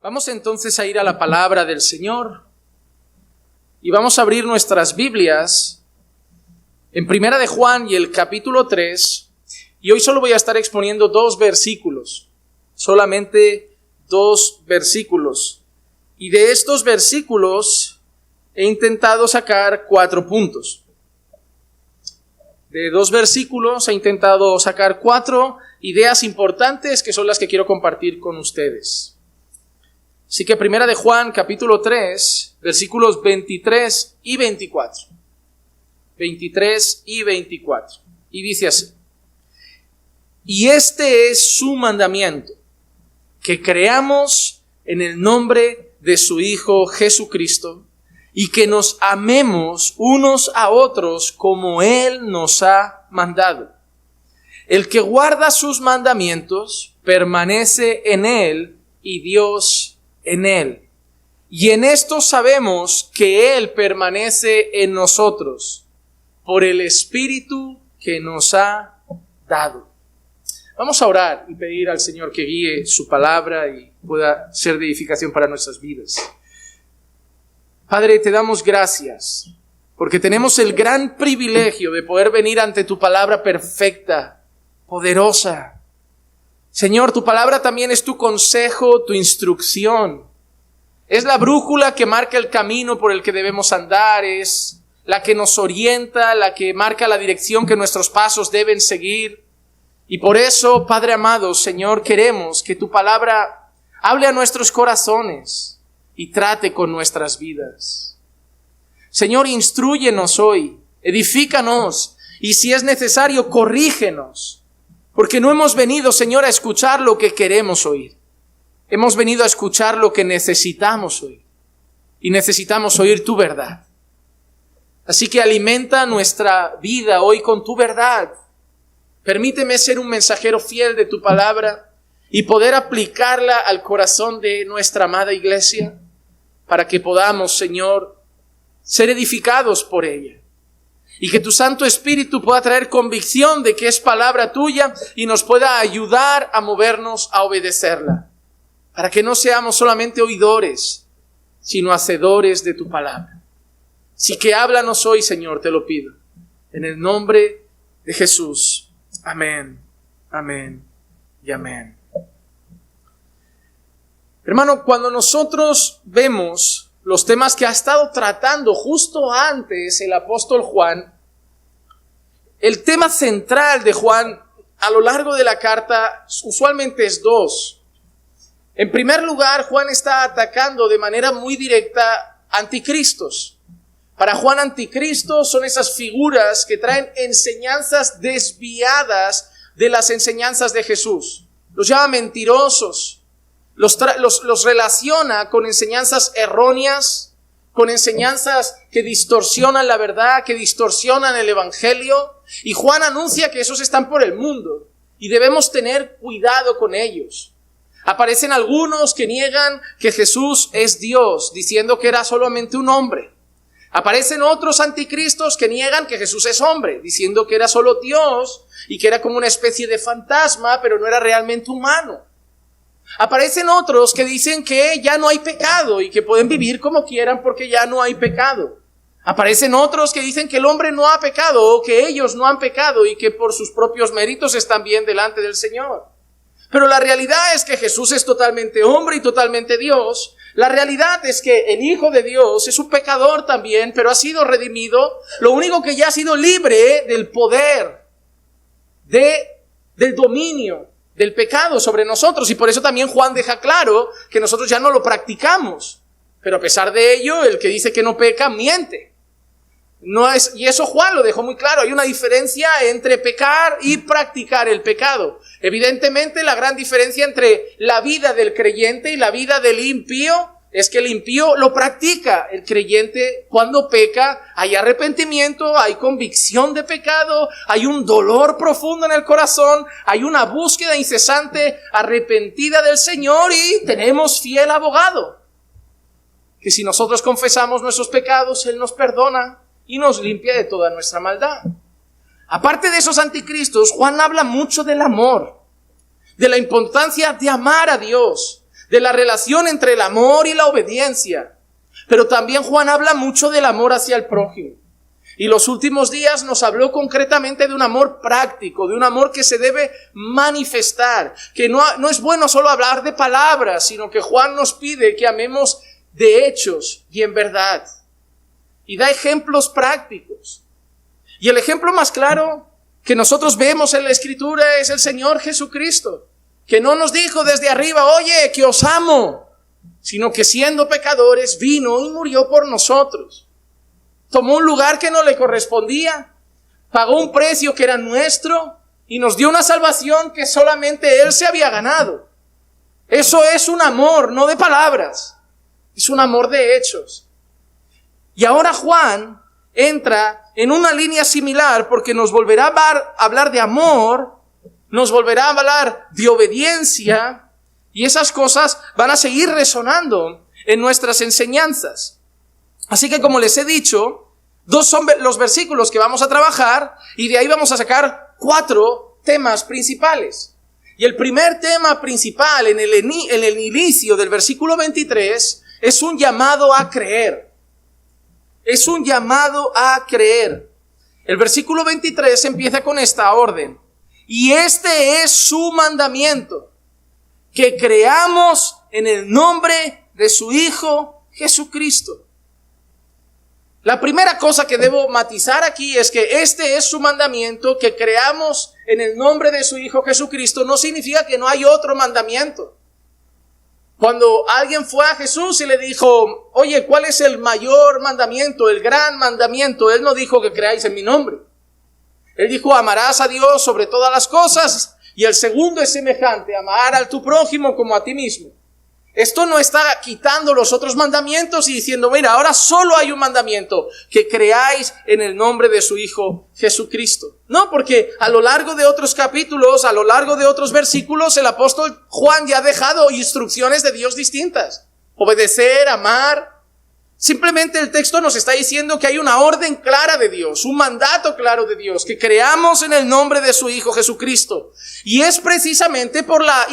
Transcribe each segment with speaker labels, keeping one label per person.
Speaker 1: Vamos entonces a ir a la palabra del Señor y vamos a abrir nuestras Biblias en Primera de Juan y el capítulo 3, y hoy solo voy a estar exponiendo solamente dos versículos, y de estos versículos he intentado sacar 4 puntos. De 2 versículos he intentado sacar 4 ideas importantes que son las que quiero compartir con ustedes. Así que Primera de Juan, capítulo 3, versículos 23 y 24. 23 y 24. Y dice así: y este es su mandamiento, que creamos en el nombre de su Hijo Jesucristo, y que nos amemos unos a otros como Él nos ha mandado. El que guarda sus mandamientos permanece en Él y Dios en Él. Y en esto sabemos que Él permanece en nosotros, por el Espíritu que nos ha dado. Vamos a orar y pedir al Señor que guíe su palabra y pueda ser de edificación para nuestras vidas. Padre, te damos gracias porque tenemos el gran privilegio de poder venir ante tu palabra perfecta, poderosa. Señor, tu palabra también es tu consejo, tu instrucción. Es la brújula que marca el camino por el que debemos andar, es la que nos orienta, la que marca la dirección que nuestros pasos deben seguir. Y por eso, Padre amado, Señor, queremos que tu palabra hable a nuestros corazones y trate con nuestras vidas. Señor, instrúyenos hoy, edifícanos, y si es necesario, corrígenos. Porque no hemos venido, Señor, a escuchar lo que queremos oír. Hemos venido a escuchar lo que necesitamos oír. Y necesitamos oír tu verdad. Así que alimenta nuestra vida hoy con tu verdad. Permíteme ser un mensajero fiel de tu palabra y poder aplicarla al corazón de nuestra amada iglesia para que podamos, Señor, ser edificados por ella. Y que tu Santo Espíritu pueda traer convicción de que es palabra tuya y nos pueda ayudar a movernos a obedecerla. Para que no seamos solamente oidores, sino hacedores de tu palabra. Así que háblanos hoy, Señor, te lo pido. En el nombre de Jesús. Amén, amén y amén. Hermano, cuando nosotros vemos los temas que ha estado tratando justo antes el apóstol Juan, el tema central de Juan a lo largo de la carta usualmente es 2. En primer lugar, Juan está atacando de manera muy directa anticristos. Para Juan, anticristos son esas figuras que traen enseñanzas desviadas de las enseñanzas de Jesús. Los llama mentirosos. Los relaciona con enseñanzas erróneas, con enseñanzas que distorsionan la verdad, que distorsionan el evangelio. Y Juan anuncia que esos están por el mundo y debemos tener cuidado con ellos. Aparecen algunos que niegan que Jesús es Dios, diciendo que era solamente un hombre. Aparecen otros anticristos que niegan que Jesús es hombre, diciendo que era solo Dios y que era como una especie de fantasma, pero no era realmente humano. Aparecen otros que dicen que ya no hay pecado y que pueden vivir como quieran porque ya no hay pecado. Aparecen otros que dicen que el hombre no ha pecado o que ellos no han pecado y que por sus propios méritos están bien delante del Señor. Pero la realidad es que Jesús es totalmente hombre y totalmente Dios. La realidad es que el Hijo de Dios es un pecador también, pero ha sido redimido. Lo único que ya ha sido libre del poder, del dominio del pecado sobre nosotros, y por eso también Juan deja claro que nosotros ya no lo practicamos, pero a pesar de ello, el que dice que no peca, miente. Y eso Juan lo dejó muy claro, hay una diferencia entre pecar y practicar el pecado. Evidentemente, la gran diferencia entre la vida del creyente y la vida del impío es que el impío lo practica. El creyente, cuando peca, hay arrepentimiento, hay convicción de pecado, hay un dolor profundo en el corazón, hay una búsqueda incesante, arrepentida del Señor, y tenemos fiel abogado, que si nosotros confesamos nuestros pecados, Él nos perdona y nos limpia de toda nuestra maldad. Aparte de esos anticristos, Juan habla mucho del amor, de la importancia de amar a Dios, de la relación entre el amor y la obediencia. Pero también Juan habla mucho del amor hacia el prójimo. Y los últimos días nos habló concretamente de un amor práctico, de un amor que se debe manifestar, que no es bueno solo hablar de palabras, sino que Juan nos pide que amemos de hechos y en verdad. Y da ejemplos prácticos. Y el ejemplo más claro que nosotros vemos en la Escritura es el Señor Jesucristo, que no nos dijo desde arriba, oye, que os amo, sino que siendo pecadores vino y murió por nosotros. Tomó un lugar que no le correspondía, pagó un precio que era nuestro y nos dio una salvación que solamente Él se había ganado. Eso es un amor, no de palabras, es un amor de hechos. Y ahora Juan entra en una línea similar porque nos volverá a hablar de amor, nos volverá a hablar de obediencia y esas cosas van a seguir resonando en nuestras enseñanzas. Así que como les he dicho, 2 son los versículos que vamos a trabajar y de ahí vamos a sacar 4 temas principales. Y el primer tema principal en el inicio del versículo 23 es un llamado a creer. Es un llamado a creer. El versículo 23 empieza con esta orden. Y este es su mandamiento, que creamos en el nombre de su Hijo Jesucristo. La primera cosa que debo matizar aquí es que este es su mandamiento, que creamos en el nombre de su Hijo Jesucristo, no significa que no hay otro mandamiento. Cuando alguien fue a Jesús y le dijo, oye, ¿cuál es el mayor mandamiento, el gran mandamiento? Él no dijo que creáis en mi nombre. Él dijo, amarás a Dios sobre todas las cosas, y el segundo es semejante, amar a tu prójimo como a ti mismo. Esto no está quitando los otros mandamientos y diciendo, mira, ahora solo hay un mandamiento, que creáis en el nombre de su Hijo Jesucristo. No, porque a lo largo de otros capítulos, a lo largo de otros versículos, el apóstol Juan ya ha dejado instrucciones de Dios distintas. Obedecer, amar. Simplemente el texto nos está diciendo que hay una orden clara de Dios, un mandato claro de Dios, que creamos en el nombre de su Hijo Jesucristo. Y es precisamente por la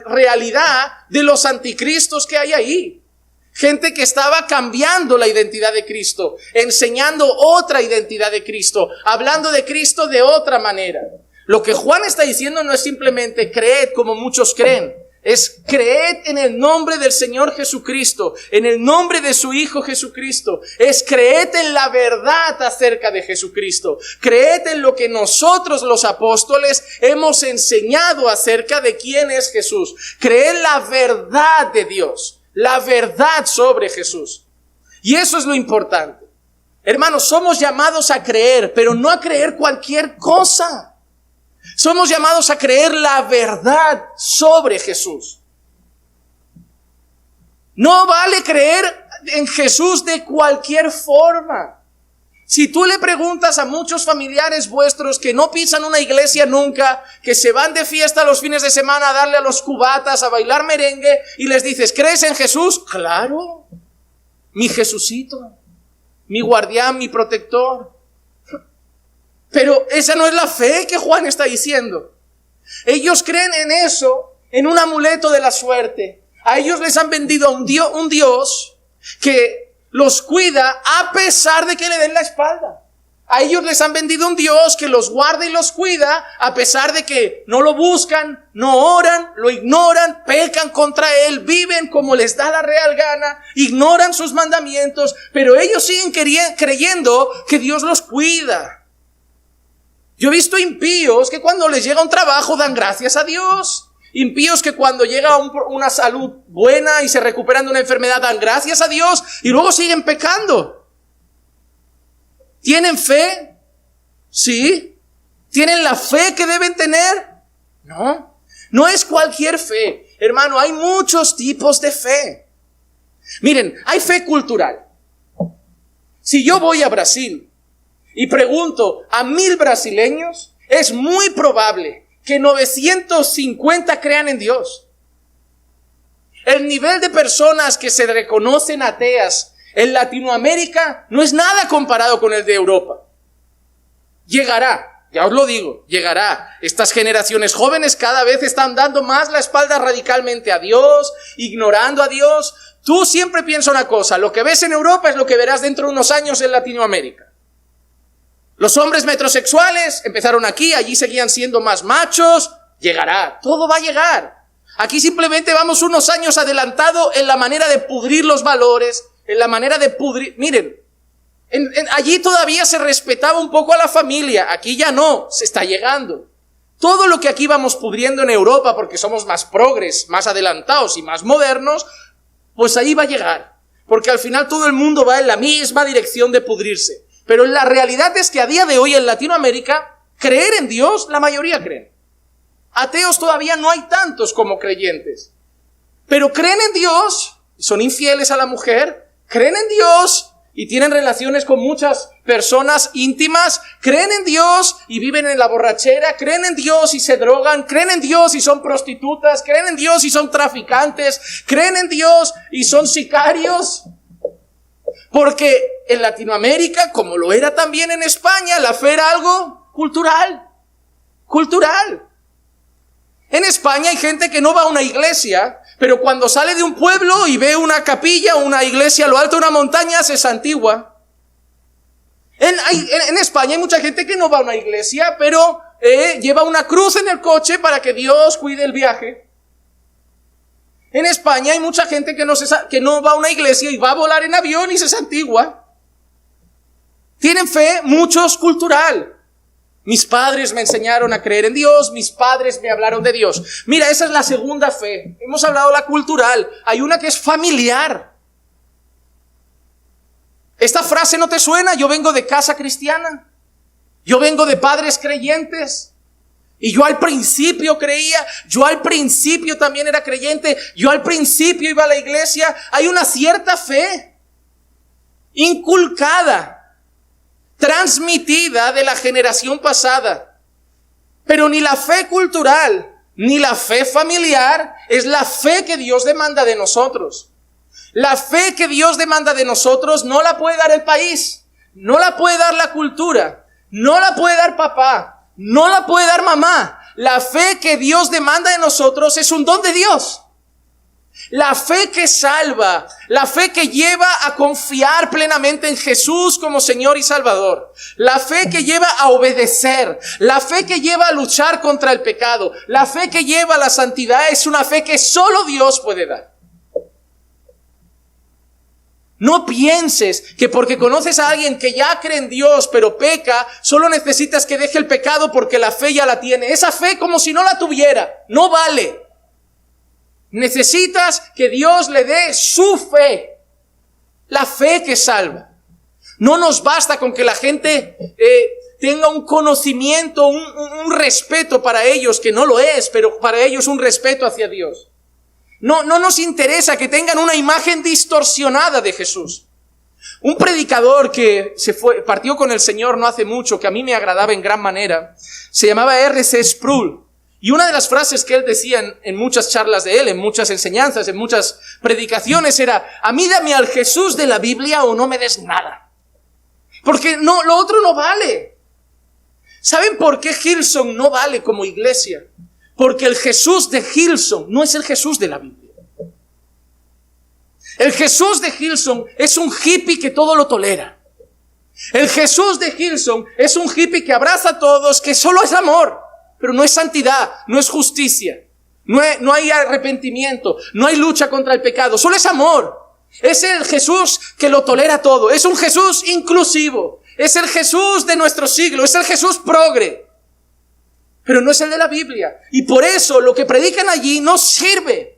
Speaker 1: realidad de los anticristos que hay ahí. Gente que estaba cambiando la identidad de Cristo, enseñando otra identidad de Cristo, hablando de Cristo de otra manera. Lo que Juan está diciendo no es simplemente creed como muchos creen. Es creed en el nombre del Señor Jesucristo, en el nombre de su Hijo Jesucristo. Es creed en la verdad acerca de Jesucristo. Creed en lo que nosotros los apóstoles hemos enseñado acerca de quién es Jesús. Creed la verdad de Dios, la verdad sobre Jesús. Y eso es lo importante. Hermanos, somos llamados a creer, pero no a creer cualquier cosa. Somos llamados a creer la verdad sobre Jesús. No vale creer en Jesús de cualquier forma. Si tú le preguntas a muchos familiares vuestros que no pisan una iglesia nunca, que se van de fiesta los fines de semana a darle a los cubatas, a bailar merengue, y les dices, ¿crees en Jesús? Claro, mi Jesucito, mi guardián, mi protector. Pero esa no es la fe que Juan está diciendo. Ellos creen en eso, en un amuleto de la suerte. A ellos les han vendido a un Dios que los cuida a pesar de que le den la espalda. A ellos les han vendido un Dios que los guarda y los cuida a pesar de que no lo buscan, no oran, lo ignoran, pecan contra Él, viven como les da la real gana, ignoran sus mandamientos, pero ellos siguen creyendo que Dios los cuida. Yo he visto impíos que cuando les llega un trabajo dan gracias a Dios. Impíos que cuando llega una salud buena y se recuperan de una enfermedad dan gracias a Dios y luego siguen pecando. ¿Tienen fe? Sí. ¿Tienen la fe que deben tener? No. No es cualquier fe. Hermano, hay muchos tipos de fe. Miren, hay fe cultural. Si yo voy a Brasil y pregunto a 1000 brasileños, es muy probable que 950 crean en Dios. El nivel de personas que se reconocen ateas en Latinoamérica no es nada comparado con el de Europa. Llegará, Ya os lo digo, llegará. Estas generaciones jóvenes cada vez están dando más la espalda radicalmente a Dios, ignorando a Dios. Tú siempre piensa una cosa, lo que ves en Europa es lo que verás dentro de unos años en Latinoamérica. Los hombres metrosexuales empezaron aquí, allí seguían siendo más machos. Llegará, todo va a llegar. Aquí simplemente vamos unos años adelantado en la manera de pudrir los valores, en la manera de pudrir... Miren, allí todavía se respetaba un poco a la familia, aquí ya no, se está llegando. Todo lo que aquí vamos pudriendo en Europa porque somos más progres, más adelantados y más modernos, pues ahí va a llegar. Porque al final todo el mundo va en la misma dirección de pudrirse. Pero la realidad es que a día de hoy en Latinoamérica, creer en Dios, la mayoría creen. Ateos todavía no hay tantos como creyentes. Pero creen en Dios, son infieles a la mujer, creen en Dios y tienen relaciones con muchas personas íntimas, creen en Dios y viven en la borrachera, creen en Dios y se drogan, creen en Dios y son prostitutas, creen en Dios y son traficantes, creen en Dios y son sicarios. Porque en Latinoamérica, como lo era también en España, la fe era algo cultural. En España hay gente que no va a una iglesia, pero cuando sale de un pueblo y ve una capilla o una iglesia a lo alto de una montaña, se santigua. En España hay mucha gente que no va a una iglesia, pero lleva una cruz en el coche para que Dios cuide el viaje. En España hay mucha gente que no va a una iglesia y va a volar en avión y se santigua. Tienen fe, muchos cultural. Mis padres me enseñaron a creer en Dios, mis padres me hablaron de Dios. Mira, esa es la segunda fe. Hemos hablado de la cultural. Hay una que es familiar. ¿Esta frase no te suena? Yo vengo de casa cristiana. Yo vengo de padres creyentes. Y yo al principio creía, yo al principio también era creyente, yo al principio iba a la iglesia. Hay una cierta fe inculcada, transmitida de la generación pasada. Pero ni la fe cultural, ni la fe familiar es la fe que Dios demanda de nosotros. La fe que Dios demanda de nosotros no la puede dar el país, no la puede dar la cultura, no la puede dar papá, no la puede dar mamá. La fe que Dios demanda de nosotros es un don de Dios. La fe que salva, la fe que lleva a confiar plenamente en Jesús como Señor y Salvador, la fe que lleva a obedecer, la fe que lleva a luchar contra el pecado, la fe que lleva a la santidad es una fe que solo Dios puede dar. No pienses que porque conoces a alguien que ya cree en Dios pero peca, solo necesitas que deje el pecado porque la fe ya la tiene. Esa fe como si no la tuviera, no vale. Necesitas que Dios le dé su fe, la fe que salva. No nos basta con que la gente tenga un conocimiento, un respeto para ellos, que no lo es, pero para ellos un respeto hacia Dios. No nos interesa que tengan una imagen distorsionada de Jesús. Un predicador que partió con el Señor no hace mucho, que a mí me agradaba en gran manera, se llamaba R.C. Sproul. Y una de las frases que él decía en muchas charlas de él, en muchas enseñanzas, en muchas predicaciones era: a mí dame al Jesús de la Biblia o no me des nada. Porque no, lo otro no vale. ¿Saben por qué Hillsong no vale como iglesia? Porque el Jesús de Hillsong no es el Jesús de la Biblia. El Jesús de Hillsong es un hippie que todo lo tolera. El Jesús de Hillsong es un hippie que abraza a todos, que solo es amor. Pero no es santidad, no es justicia, no hay arrepentimiento, no hay lucha contra el pecado, solo es amor. Es el Jesús que lo tolera todo, es un Jesús inclusivo, es el Jesús de nuestro siglo, es el Jesús progre. Pero no es el de la Biblia. Y por eso lo que predican allí no sirve.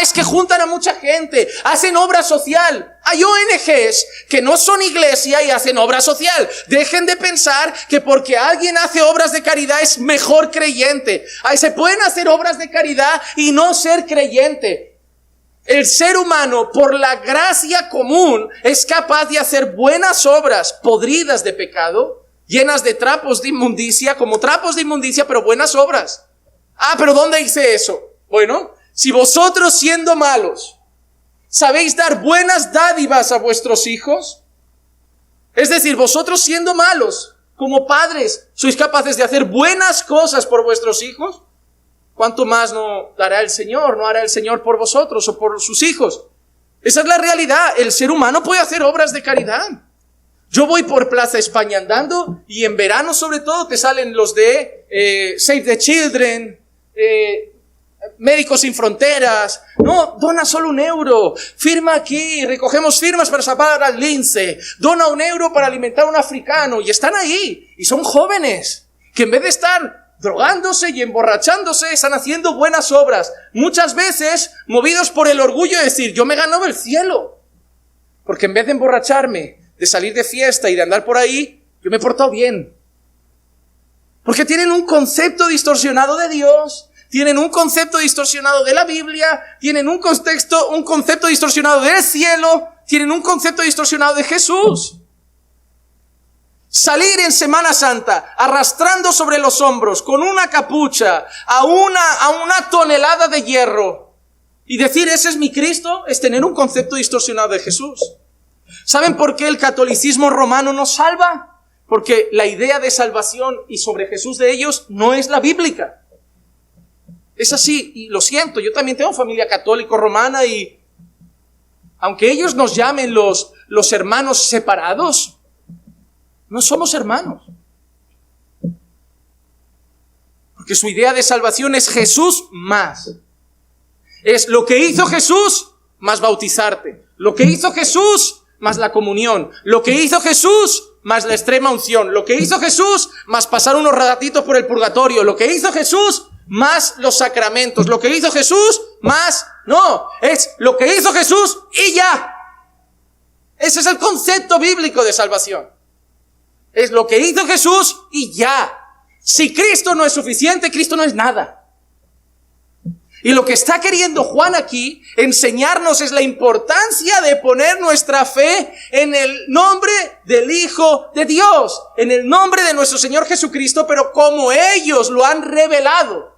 Speaker 1: Es que juntan a mucha gente, hacen obra social. Hay ONGs que no son iglesia y hacen obra social. Dejen de pensar que porque alguien hace obras de caridad es mejor creyente. Se pueden hacer obras de caridad y no ser creyente. El ser humano, por la gracia común, es capaz de hacer buenas obras podridas de pecado, llenas de trapos de inmundicia, como trapos de inmundicia, pero buenas obras. Pero ¿dónde dice eso? Bueno, si vosotros siendo malos sabéis dar buenas dádivas a vuestros hijos, es decir, vosotros siendo malos, como padres, sois capaces de hacer buenas cosas por vuestros hijos, ¿cuánto más no hará el Señor por vosotros o por sus hijos? Esa es la realidad. El ser humano puede hacer obras de caridad. Yo voy por Plaza España andando y en verano sobre todo te salen los de Save the Children, Médicos Sin Fronteras. No, dona solo €1. Firma aquí, recogemos firmas para salvar al lince. Dona €1 para alimentar a un africano. Y están ahí. Y son jóvenes que en vez de estar drogándose y emborrachándose, están haciendo buenas obras. Muchas veces movidos por el orgullo de decir, yo me ganaba el cielo. Porque en vez de emborracharme, de salir de fiesta y de andar por ahí, yo me he portado bien. Porque tienen un concepto distorsionado de Dios, tienen un concepto distorsionado de la Biblia, tienen un concepto distorsionado del cielo, tienen un concepto distorsionado de Jesús. Salir en Semana Santa arrastrando sobre los hombros con una capucha a una tonelada de hierro y decir ese es mi Cristo es tener un concepto distorsionado de Jesús. ¿Saben por qué el catolicismo romano nos salva? Porque la idea de salvación y sobre Jesús de ellos no es la bíblica. Es así, y lo siento, yo también tengo familia católico romana y aunque ellos nos llamen los hermanos separados, no somos hermanos. Porque su idea de salvación es Jesús más. Es lo que hizo Jesús más bautizarte. Lo que hizo Jesús más la comunión. Lo que hizo Jesús más la extrema unción. Lo que hizo Jesús más pasar unos ratitos por el purgatorio. Lo que hizo Jesús más los sacramentos. Lo que hizo Jesús más... No, es lo que hizo Jesús y ya. Ese es el concepto bíblico de salvación. Es lo que hizo Jesús y ya. Si Cristo no es suficiente, Cristo no es nada. Y lo que está queriendo Juan aquí enseñarnos es la importancia de poner nuestra fe en el nombre del Hijo de Dios, en el nombre de nuestro Señor Jesucristo, pero como ellos lo han revelado.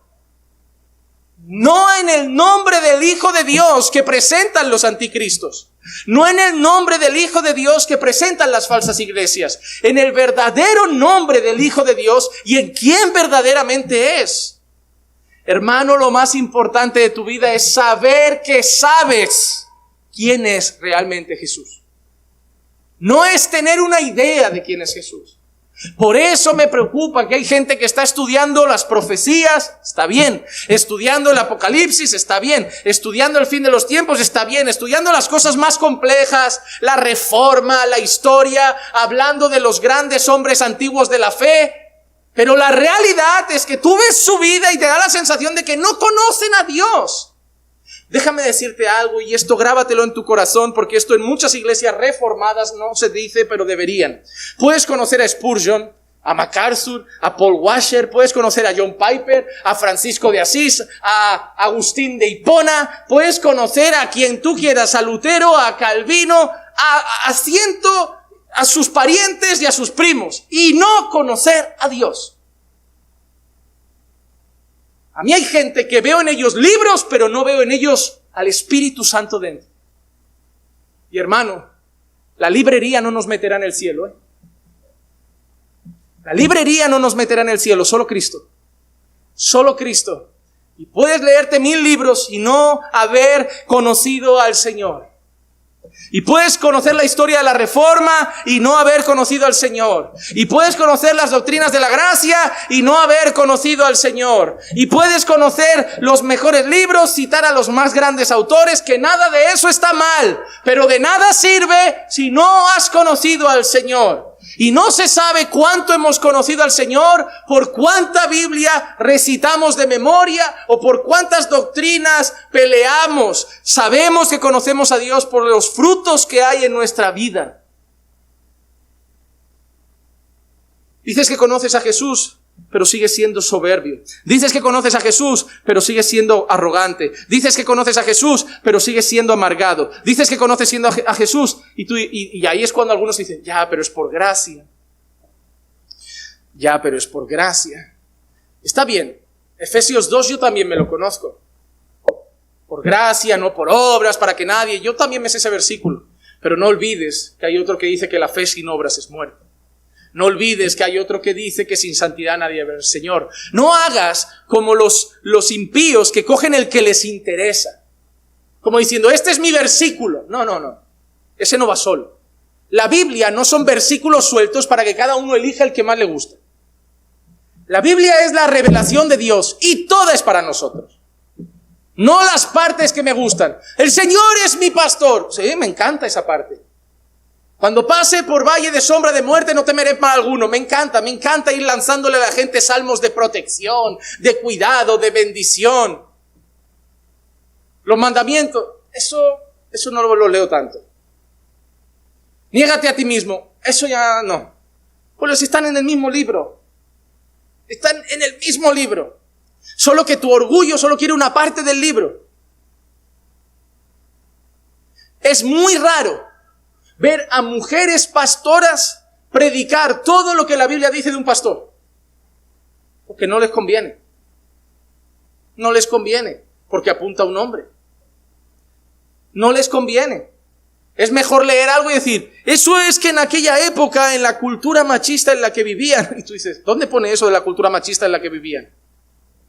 Speaker 1: No en el nombre del Hijo de Dios que presentan los anticristos. No en el nombre del Hijo de Dios que presentan las falsas iglesias. En el verdadero nombre del Hijo de Dios y en quien verdaderamente es. Hermano, lo más importante de tu vida es saber que sabes quién es realmente Jesús. No es tener una idea de quién es Jesús. Por eso me preocupa que hay gente que está estudiando las profecías, está bien. Estudiando el Apocalipsis, está bien. Estudiando el fin de los tiempos, está bien. Estudiando las cosas más complejas, la Reforma, la historia, hablando de los grandes hombres antiguos de la fe. Pero la realidad es que tú ves su vida y te da la sensación de que no conocen a Dios. Déjame decirte algo y esto grábatelo en tu corazón porque esto en muchas iglesias reformadas no se dice, pero deberían. Puedes conocer a Spurgeon, a MacArthur, a Paul Washer, puedes conocer a John Piper, a Francisco de Asís, a Agustín de Hipona, puedes conocer a quien tú quieras, a Lutero, a Calvino, a sus parientes y a sus primos, y no conocer a Dios. A mí hay gente que veo en ellos libros, pero no veo en ellos al Espíritu Santo dentro. Y hermano, la librería no nos meterá en el cielo, ¿eh? La librería no nos meterá en el cielo, solo Cristo. Solo Cristo. Y puedes leerte 1000 libros y no haber conocido al Señor. Y puedes conocer la historia de la Reforma y no haber conocido al Señor. Y puedes conocer las doctrinas de la gracia y no haber conocido al Señor. Y puedes conocer los mejores libros, citar a los más grandes autores, que nada de eso está mal. Pero de nada sirve si no has conocido al Señor. Y no se sabe cuánto hemos conocido al Señor por cuánta Biblia recitamos de memoria o por cuántas doctrinas peleamos. Sabemos que conocemos a Dios por los frutos que hay en nuestra vida. Dices que conoces a Jesús, pero sigues siendo soberbio. Dices que conoces a Jesús, pero sigues siendo arrogante. Dices que conoces a Jesús, pero sigues siendo amargado. Dices que conoces a Jesús, y ahí es cuando algunos dicen, ya, pero es por gracia. Ya, pero es por gracia. Está bien, Efesios 2 yo también me lo conozco. Por gracia, no por obras, para que nadie... Yo también me sé ese versículo. Pero no olvides que hay otro que dice que la fe sin obras es muerta. No olvides que hay otro que dice que sin santidad nadie ve al Señor. No hagas como los impíos que cogen el que les interesa. Como diciendo, este es mi versículo. No. Ese no va solo. La Biblia no son versículos sueltos para que cada uno elija el que más le gusta. La Biblia es la revelación de Dios y toda es para nosotros. No las partes que me gustan. El Señor es mi pastor. Sí, me encanta esa parte. Cuando pase por valle de sombra de muerte no temeré mal alguno. Me encanta ir lanzándole a la gente salmos de protección, de cuidado, de bendición. Los mandamientos, eso no lo leo tanto. Niégate a ti mismo, eso ya no. Pues si están en el mismo libro. Están en el mismo libro. Solo que tu orgullo solo quiere una parte del libro. Es muy raro ver a mujeres pastoras predicar todo lo que la Biblia dice de un pastor. Porque no les conviene. No les conviene, porque apunta a un hombre. No les conviene. Es mejor leer algo y decir, eso es que en aquella época, en la cultura machista en la que vivían. Y tú dices, ¿dónde pone eso de la cultura machista en la que vivían?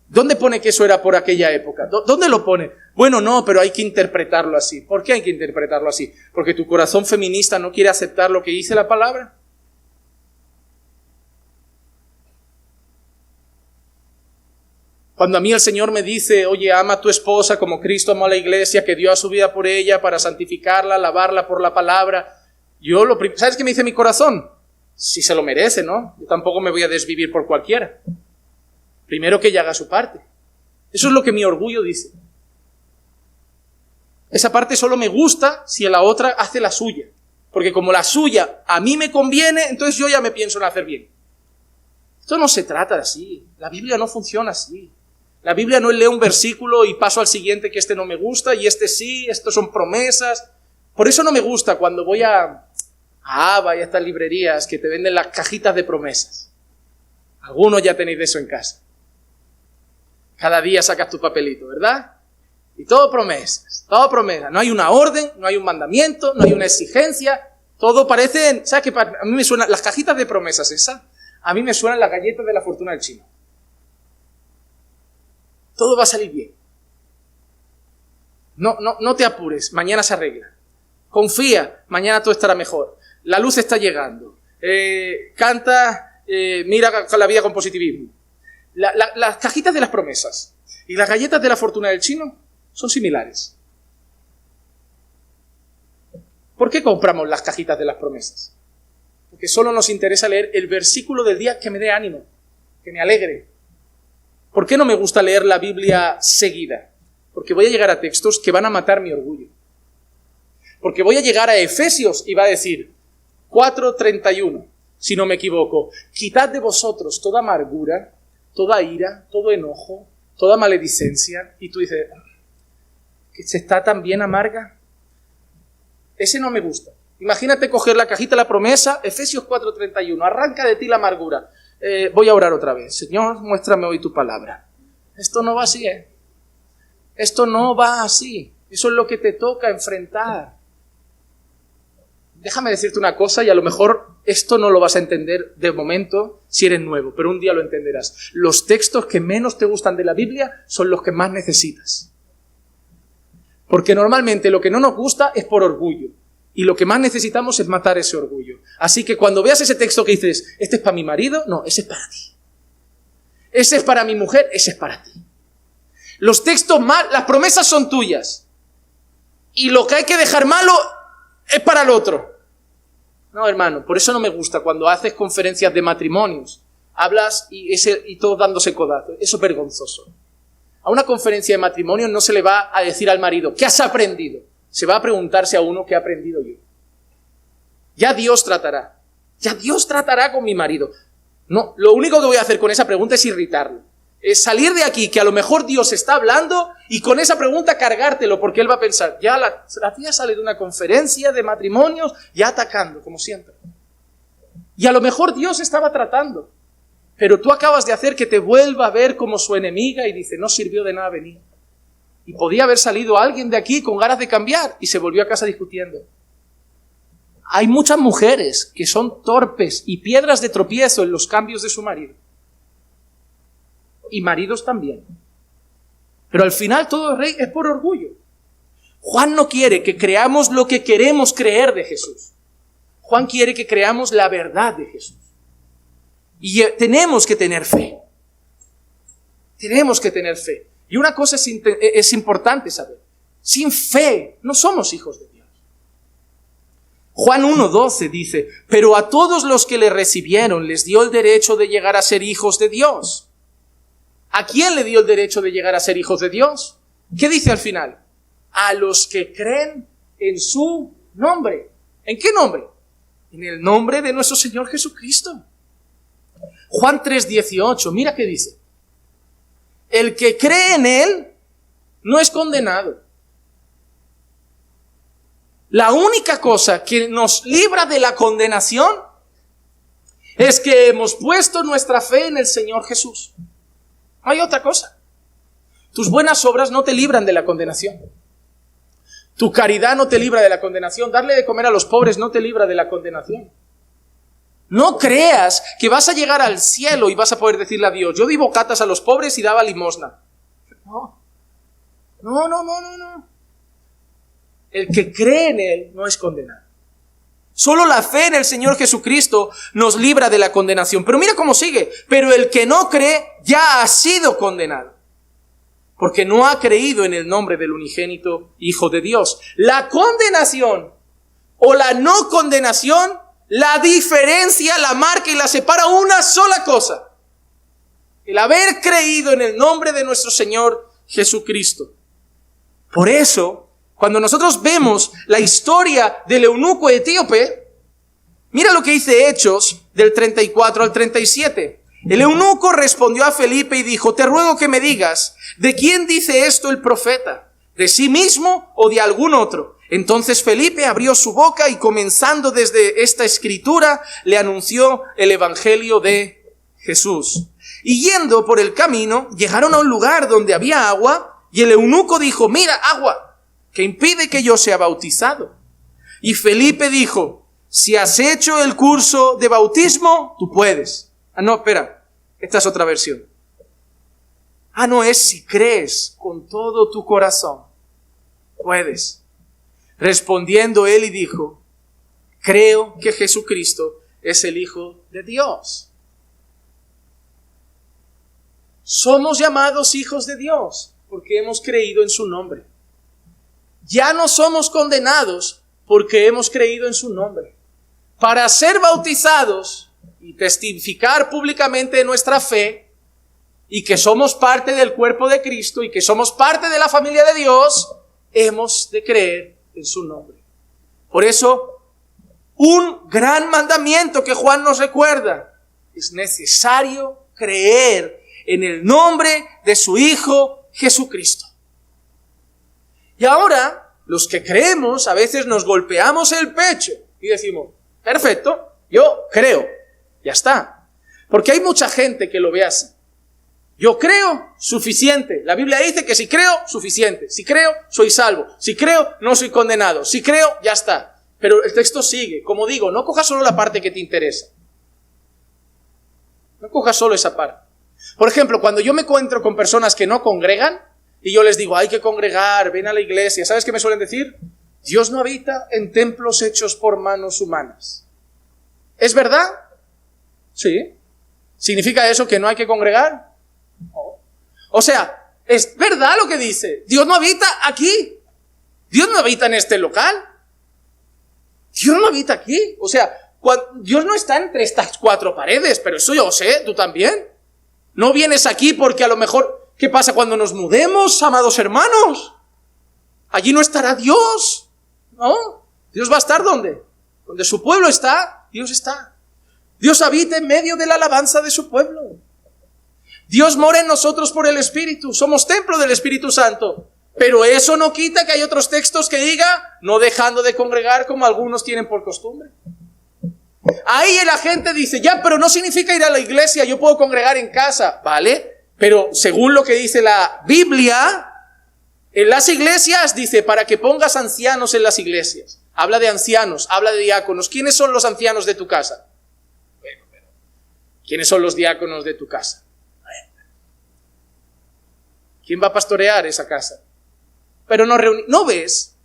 Speaker 1: ¿Dónde pone que eso era por aquella época? ¿Dónde lo pone? Bueno, no, pero hay que interpretarlo así. ¿Por qué hay que interpretarlo así? ¿Porque tu corazón feminista no quiere aceptar lo que dice la palabra? Cuando a mí el Señor me dice, oye, ama a tu esposa como Cristo amó a la iglesia, que dio a su vida por ella para santificarla, lavarla por la palabra, ¿sabes qué me dice mi corazón? Si se lo merece, ¿no? Yo tampoco me voy a desvivir por cualquiera. Primero que ella haga su parte. Eso es lo que mi orgullo dice. Esa parte solo me gusta si la otra hace la suya. Porque como la suya a mí me conviene, entonces yo ya me pienso en hacer bien. Esto no se trata así. La Biblia no funciona así. La Biblia no es leo un versículo y paso al siguiente que este no me gusta y este sí, estos son promesas. Por eso no me gusta cuando voy a Ava y a estas librerías que te venden las cajitas de promesas. Algunos ya tenéis de eso en casa. Cada día sacas tu papelito, ¿verdad? Y todo promesas, todo promesas. No hay una orden, no hay un mandamiento, no hay una exigencia. Todo parece, ¿sabes qué? A mí me suenan las cajitas de promesas esas. A mí me suenan las galletas de la fortuna del chino. Todo va a salir bien. No te apures, mañana se arregla. Confía, mañana todo estará mejor. La luz está llegando. Canta, mira la vida con positivismo. Las cajitas de las promesas y las galletas de la fortuna del chino son similares. ¿Por qué compramos las cajitas de las promesas? Porque solo nos interesa leer el versículo del día que me dé ánimo, que me alegre. ¿Por qué no me gusta leer la Biblia seguida? Porque voy a llegar a textos que van a matar mi orgullo. Porque voy a llegar a Efesios y va a decir 4:31, si no me equivoco, quitad de vosotros toda amargura, toda ira, todo enojo, toda maledicencia. Y tú dices, ¿que se está tan bien amarga? Ese no me gusta. Imagínate coger la cajita de la promesa, Efesios 4:31, arranca de ti la amargura. Voy a orar otra vez. Señor, muéstrame hoy tu palabra. Esto no va así, ¿eh? Esto no va así. Eso es lo que te toca enfrentar. Déjame decirte una cosa y a lo mejor esto no lo vas a entender de momento si eres nuevo, pero un día lo entenderás. Los textos que menos te gustan de la Biblia son los que más necesitas. Porque normalmente lo que no nos gusta es por orgullo. Y lo que más necesitamos es matar ese orgullo. Así que cuando veas ese texto que dices, ¿este es para mi marido? No, ese es para ti. Ese es para mi mujer, ese es para ti. Los textos las promesas son tuyas. Y lo que hay que dejar malo es para el otro. No, hermano, por eso no me gusta cuando haces conferencias de matrimonios. Hablas y todos dándose codazos. Eso es vergonzoso. A una conferencia de matrimonios no se le va a decir al marido, ¿qué has aprendido? Se va a preguntarse a uno qué he aprendido yo. Ya Dios tratará. Ya Dios tratará con mi marido. No, lo único que voy a hacer con esa pregunta es irritarlo. Es salir de aquí, que a lo mejor Dios está hablando y con esa pregunta cargártelo, porque él va a pensar, ya la tía sale de una conferencia de matrimonios ya atacando, como siempre. Y a lo mejor Dios estaba tratando, pero tú acabas de hacer que te vuelva a ver como su enemiga y dice, no sirvió de nada venir. Y podía haber salido alguien de aquí con ganas de cambiar y se volvió a casa discutiendo. Hay muchas mujeres que son torpes y piedras de tropiezo en los cambios de su marido. Y maridos también. Pero al final todo es por orgullo. Juan no quiere que creamos lo que queremos creer de Jesús. Juan quiere que creamos la verdad de Jesús. Y tenemos que tener fe. Tenemos que tener fe. Y una cosa es importante saber. Sin fe no somos hijos de Dios. Juan 1:12 dice, pero a todos los que le recibieron les dio el derecho de llegar a ser hijos de Dios. ¿A quién le dio el derecho de llegar a ser hijos de Dios? ¿Qué dice al final? A los que creen en su nombre. ¿En qué nombre? En el nombre de nuestro Señor Jesucristo. Juan 3:18, mira qué dice. El que cree en Él no es condenado. La única cosa que nos libra de la condenación es que hemos puesto nuestra fe en el Señor Jesús. No hay otra cosa. Tus buenas obras no te libran de la condenación. Tu caridad no te libra de la condenación. Darle de comer a los pobres no te libra de la condenación. No creas que vas a llegar al cielo y vas a poder decirle a Dios, yo di bocatas a los pobres y daba limosna. No. El que cree en Él no es condenado. Solo la fe en el Señor Jesucristo nos libra de la condenación. Pero mira cómo sigue. Pero el que no cree ya ha sido condenado, porque no ha creído en el nombre del unigénito Hijo de Dios. La condenación o la no condenación, la diferencia, la marca y la separa una sola cosa: el haber creído en el nombre de nuestro Señor Jesucristo. Por eso, cuando nosotros vemos la historia del eunuco etíope, mira lo que dice Hechos del 34 al 37. El eunuco respondió a Felipe y dijo, te ruego que me digas, ¿de quién dice esto el profeta? ¿De sí mismo o de algún otro? Entonces Felipe abrió su boca y comenzando desde esta escritura, le anunció el evangelio de Jesús. Y yendo por el camino, llegaron a un lugar donde había agua, y el eunuco dijo, mira, agua, que impide que yo sea bautizado. Y Felipe dijo, si has hecho el curso de bautismo, tú puedes. No, espera, esta es otra versión. No es si crees con todo tu corazón, puedes. Respondiendo él y dijo, creo que Jesucristo es el Hijo de Dios. Somos llamados hijos de Dios porque hemos creído en su nombre. Ya no somos condenados porque hemos creído en su nombre. Para ser bautizados y testificar públicamente nuestra fe y que somos parte del cuerpo de Cristo y que somos parte de la familia de Dios, hemos de creer en su nombre. Por eso, un gran mandamiento que Juan nos recuerda: es necesario creer en el nombre de su Hijo Jesucristo. Y ahora, los que creemos, a veces nos golpeamos el pecho y decimos, perfecto, yo creo, ya está. Porque hay mucha gente que lo ve así. Yo creo, suficiente. La Biblia dice que si creo, suficiente. Si creo, soy salvo. Si creo, no soy condenado. Si creo, ya está. Pero el texto sigue. Como digo, no cojas solo la parte que te interesa. No cojas solo esa parte. Por ejemplo, cuando yo me encuentro con personas que no congregan, y yo les digo, hay que congregar, ven a la iglesia, ¿sabes qué me suelen decir? Dios no habita en templos hechos por manos humanas. ¿Es verdad? Sí. ¿Significa eso que no hay que congregar? No. O sea, ¿es verdad lo que dice? Dios no habita aquí. Dios no habita en este local. Dios no habita aquí. O sea, Dios no está entre estas cuatro paredes, pero eso yo sé, tú también. No vienes aquí porque a lo mejor... ¿Qué pasa cuando nos mudemos, amados hermanos? Allí no estará Dios, ¿no? Dios va a estar ¿dónde? Donde su pueblo está, Dios está. Dios habita en medio de la alabanza de su pueblo. Dios mora en nosotros por el Espíritu. Somos templo del Espíritu Santo. Pero eso no quita que hay otros textos que diga, no dejando de congregar como algunos tienen por costumbre. Ahí la gente dice, ya, pero no significa ir a la iglesia, yo puedo congregar en casa, ¿vale? Pero según lo que dice la Biblia, en las iglesias dice, para que pongas ancianos en las iglesias. habla de ancianos, habla de diáconos. ¿Quiénes son los ancianos de tu casa? Bueno, pero ¿quiénes son los diáconos de tu casa? ¿Quién va a pastorear esa casa? Pero ¿no ves?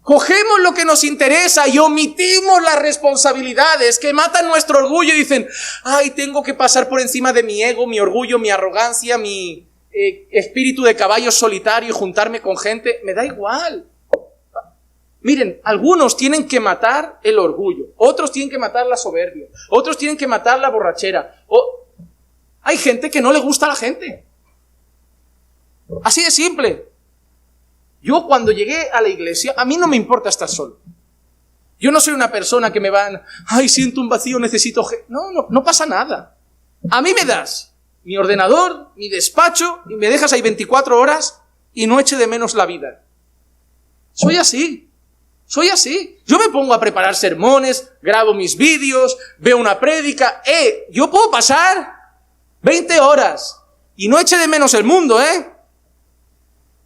Speaker 1: Cogemos lo que nos interesa y omitimos las responsabilidades que matan nuestro orgullo y dicen, ay, tengo que pasar por encima de mi ego, mi orgullo, mi arrogancia, mi espíritu de caballo solitario y juntarme con gente. Me da igual. Miren, algunos tienen que matar el orgullo, otros tienen que matar la soberbia, otros tienen que matar la borrachera. Hay gente que no le gusta a la gente. Así de simple. Yo cuando llegué a la iglesia, a mí no me importa estar solo. Yo no soy una persona que me van, ay, siento un vacío, necesito... No pasa nada. A mí me das mi ordenador, mi despacho, y me dejas ahí 24 horas y no eche de menos la vida. Soy así. Yo me pongo a preparar sermones, grabo mis vídeos, veo una prédica. Yo puedo pasar 20 horas y no eche de menos el mundo,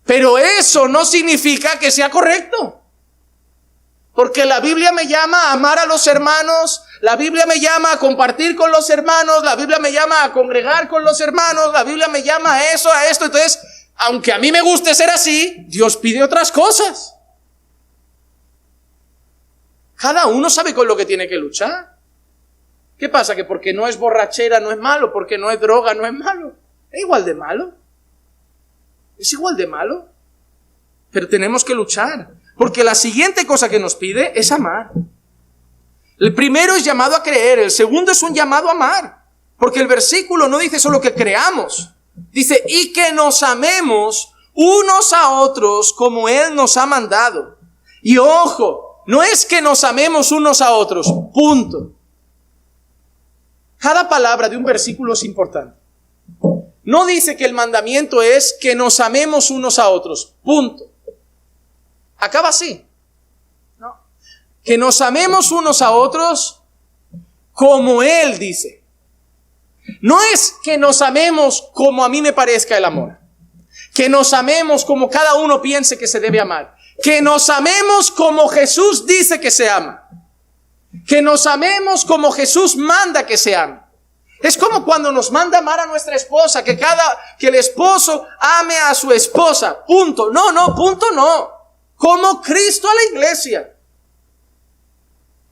Speaker 1: Pero eso no significa que sea correcto. Porque la Biblia me llama a amar a los hermanos, la Biblia me llama a compartir con los hermanos, la Biblia me llama a congregar con los hermanos, la Biblia me llama a eso, a esto. Entonces, aunque a mí me guste ser así, Dios pide otras cosas. Cada uno sabe con lo que tiene que luchar. ¿Qué pasa? Que porque no es borrachera no es malo, porque no es droga no es malo. Es igual de malo. Es igual de malo. Pero tenemos que luchar. Porque la siguiente cosa que nos pide es amar. El primero es llamado a creer. El segundo es un llamado a amar. Porque el versículo no dice solo que creamos. Dice, y que nos amemos unos a otros como Él nos ha mandado. Y ojo, no es que nos amemos unos a otros. Punto. Cada palabra de un versículo es importante. No dice que el mandamiento es que nos amemos unos a otros. Punto. Acaba así. No. Que nos amemos unos a otros como Él dice. No es que nos amemos como a mí me parezca el amor. Que nos amemos como cada uno piense que se debe amar. Que nos amemos como Jesús dice que se ama. Que nos amemos como Jesús manda que se ame. Es como cuando nos manda amar a nuestra esposa, que el esposo ame a su esposa. Punto. Punto no. Como Cristo a la iglesia.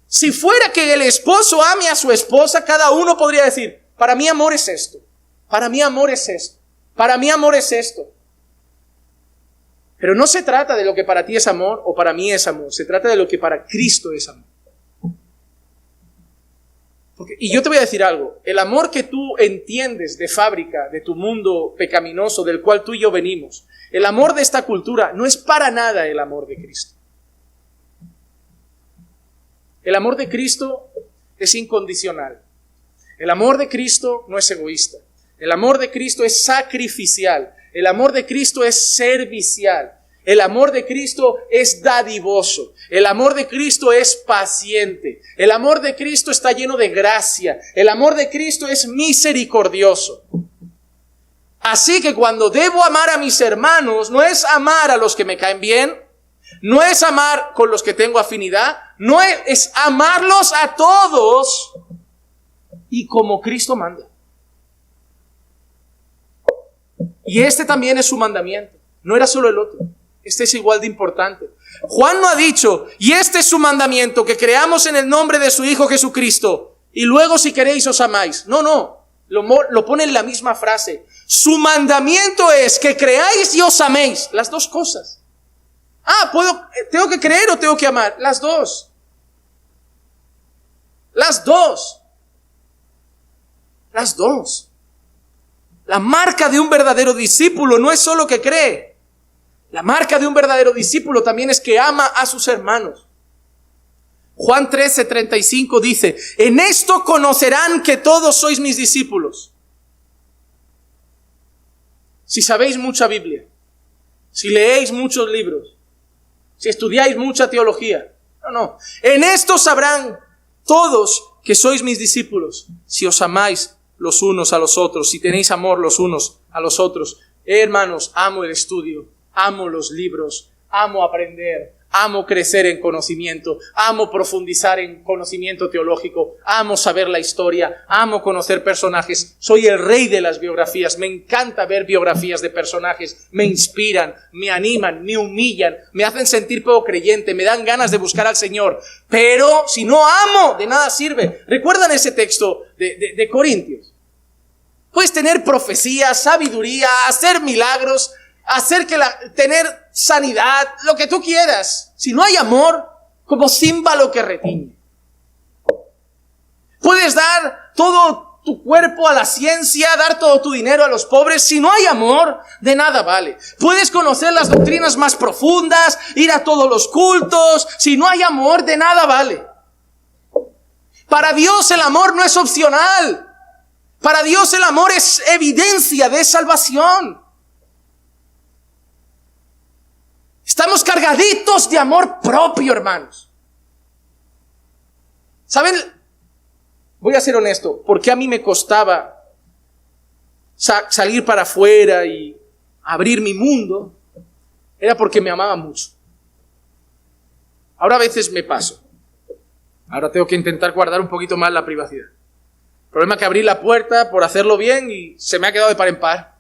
Speaker 1: Si fuera que el esposo ame a su esposa, cada uno podría decir, para mí amor es esto. Para mí amor es esto. Para mí amor es esto. Pero no se trata de lo que para ti es amor o para mí es amor. Se trata de lo que para Cristo es amor. Y yo te voy a decir algo, el amor que tú entiendes de fábrica, de tu mundo pecaminoso, del cual tú y yo venimos, el amor de esta cultura no es para nada el amor de Cristo. El amor de Cristo es incondicional. El amor de Cristo no es egoísta. El amor de Cristo es sacrificial. El amor de Cristo es servicial. El amor de Cristo es dadivoso. El amor de Cristo es paciente. El amor de Cristo está lleno de gracia. El amor de Cristo es misericordioso. Así que cuando debo amar a mis hermanos, no es amar a los que me caen bien, no es amar con los que tengo afinidad, no es amarlos a todos y como Cristo manda. Y este también es su mandamiento. No era solo el otro. Este es igual de importante. Juan no ha dicho, y este es su mandamiento, que creamos en el nombre de su Hijo Jesucristo, y luego si queréis os amáis. No, lo pone en la misma frase. Su mandamiento es que creáis y os améis. Las dos cosas. ¿Tengo que creer o tengo que amar? Las dos. Las dos. Las dos. La marca de un verdadero discípulo no es solo que cree. La marca de un verdadero discípulo también es que ama a sus hermanos. Juan 13:35 dice, en esto conocerán que todos sois mis discípulos. Si sabéis mucha Biblia, si leéis muchos libros, si estudiáis mucha teología. No. En esto sabrán todos que sois mis discípulos, si os amáis los unos a los otros, si tenéis amor los unos a los otros. Hermanos, amo el estudio. Amo los libros, amo aprender, Amo crecer en conocimiento, amo profundizar en conocimiento teológico, amo saber la historia, amo conocer personajes. Soy el rey de las biografías, me encanta ver biografías de personajes, me inspiran, me animan, me humillan, me hacen sentir poco creyente, me dan ganas de buscar al Señor. Pero si no amo, de nada sirve. ¿Recuerdan ese texto de Corintios? Puedes tener profecía, sabiduría, hacer milagros, tener sanidad, lo que tú quieras. Si no hay amor, como címbalo que retiñe. Puedes dar todo tu cuerpo a la ciencia, dar todo tu dinero a los pobres. Si no hay amor, de nada vale. Puedes conocer las doctrinas más profundas, ir a todos los cultos. Si no hay amor, de nada vale. Para Dios el amor no es opcional. Para Dios el amor es evidencia de salvación. Estamos cargaditos de amor propio, hermanos. ¿Saben? Voy a ser honesto. ¿Por qué a mí me costaba salir para afuera y abrir mi mundo? Era porque me amaba mucho. Ahora a veces me paso. Ahora tengo que intentar guardar un poquito más la privacidad. El problema es que abrí la puerta por hacerlo bien y se me ha quedado de par en par.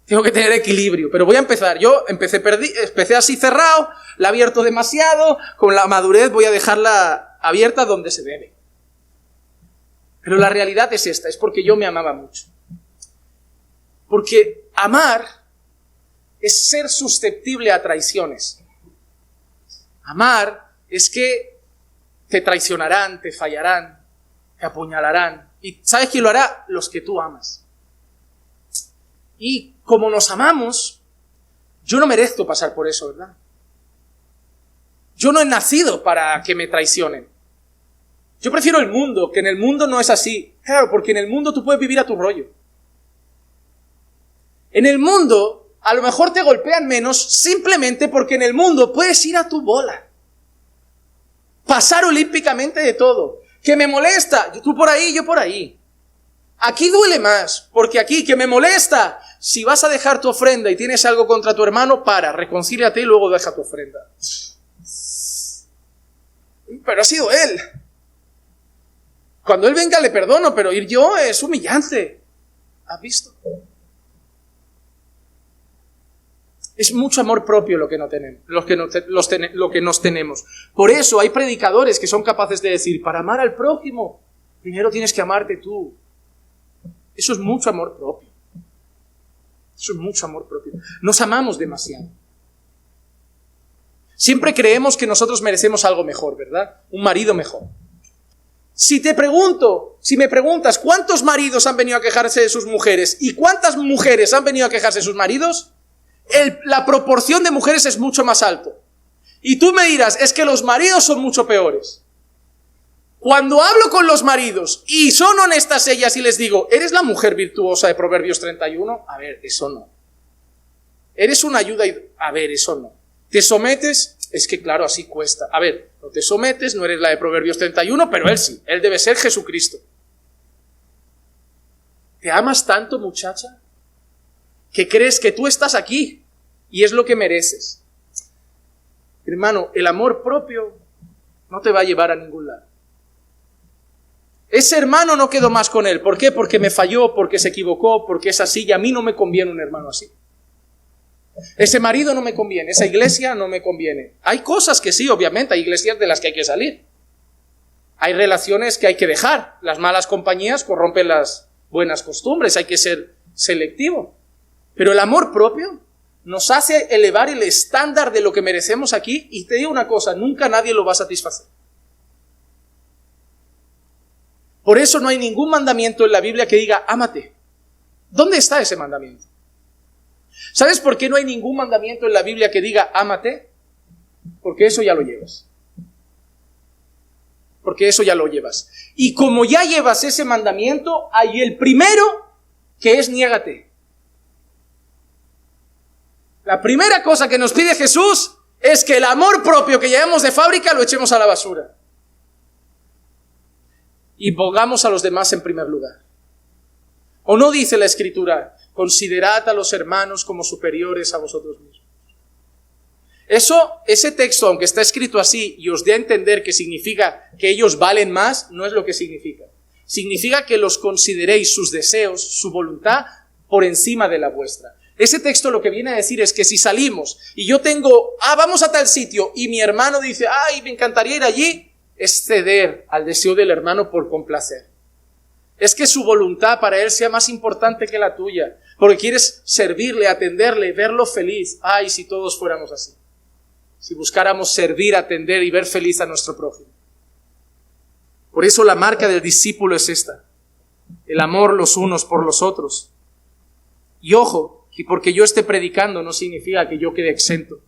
Speaker 1: Tengo que tener equilibrio, pero voy a empezar. Yo empecé así cerrado, la he abierto demasiado, con la madurez voy a dejarla abierta donde se debe. Pero la realidad es esta, es porque yo me amaba mucho. Porque amar es ser susceptible a traiciones. Amar es que te traicionarán, te fallarán, te apuñalarán. ¿Y sabes quién lo hará? Los que tú amas. Y como nos amamos, yo no merezco pasar por eso, ¿verdad? Yo no he nacido para que me traicionen. Yo prefiero el mundo, que en el mundo no es así. Claro, porque en el mundo tú puedes vivir a tu rollo. En el mundo, a lo mejor te golpean menos simplemente porque en el mundo puedes ir a tu bola. Pasar olímpicamente de todo. Que me molesta, tú por ahí, yo por ahí. Aquí duele más, porque aquí que me molesta. Si vas a dejar tu ofrenda y tienes algo contra tu hermano, reconcíliate y luego deja tu ofrenda. Pero ha sido él. Cuando él venga le perdono, pero ir yo es humillante. ¿Has visto? Es mucho amor propio lo que no tenemos, lo que nos tenemos. Por eso hay predicadores que son capaces de decir, para amar al prójimo, primero tienes que amarte tú. Eso es mucho amor propio. Eso es mucho amor propio. Nos amamos demasiado. Siempre creemos que nosotros merecemos algo mejor, ¿verdad? Un marido mejor. Si me preguntas, ¿cuántos maridos han venido a quejarse de sus mujeres y cuántas mujeres han venido a quejarse de sus maridos? La proporción de mujeres es mucho más alto. Y tú me dirás, es que los maridos son mucho peores. Cuando hablo con los maridos y son honestas ellas y les digo, ¿eres la mujer virtuosa de Proverbios 31? A ver, eso no. ¿Eres una ayuda? A ver, eso no. ¿Te sometes? Es que claro, así cuesta. A ver, no te sometes, no eres la de Proverbios 31, pero él sí. Él debe ser Jesucristo. ¿Te amas tanto, muchacha, que crees que tú estás aquí y es lo que mereces? Hermano, el amor propio no te va a llevar a ningún lado. Ese hermano no quedó más con él. ¿Por qué? Porque me falló, porque se equivocó, porque es así y a mí no me conviene un hermano así. Ese marido no me conviene, esa iglesia no me conviene. Hay cosas que sí, obviamente, hay iglesias de las que hay que salir. Hay relaciones que hay que dejar. Las malas compañías corrompen las buenas costumbres, hay que ser selectivo. Pero el amor propio nos hace elevar el estándar de lo que merecemos aquí y te digo una cosa, nunca nadie lo va a satisfacer. Por eso no hay ningún mandamiento en la Biblia que diga, ámate. ¿Dónde está ese mandamiento? ¿Sabes por qué no hay ningún mandamiento en la Biblia que diga, ámate? Porque eso ya lo llevas. Porque eso ya lo llevas. Y como ya llevas ese mandamiento, hay el primero que es niégate. La primera cosa que nos pide Jesús es que el amor propio que llevamos de fábrica lo echemos a la basura. Y pongamos a los demás en primer lugar. ¿O no dice la Escritura, considerad a los hermanos como superiores a vosotros mismos? Ese texto, aunque está escrito así y os dé a entender que significa que ellos valen más, no es lo que significa. Significa que los consideréis sus deseos, su voluntad, por encima de la vuestra. Ese texto lo que viene a decir es que si salimos y yo tengo, vamos a tal sitio, y mi hermano dice, me encantaría ir allí, es ceder al deseo del hermano por complacer. Es que su voluntad para él sea más importante que la tuya, porque quieres servirle, atenderle, verlo feliz. Si todos fuéramos así. Si buscáramos servir, atender y ver feliz a nuestro prójimo. Por eso la marca del discípulo es esta: el amor los unos por los otros. Y ojo, que porque yo esté predicando no significa que yo quede exento,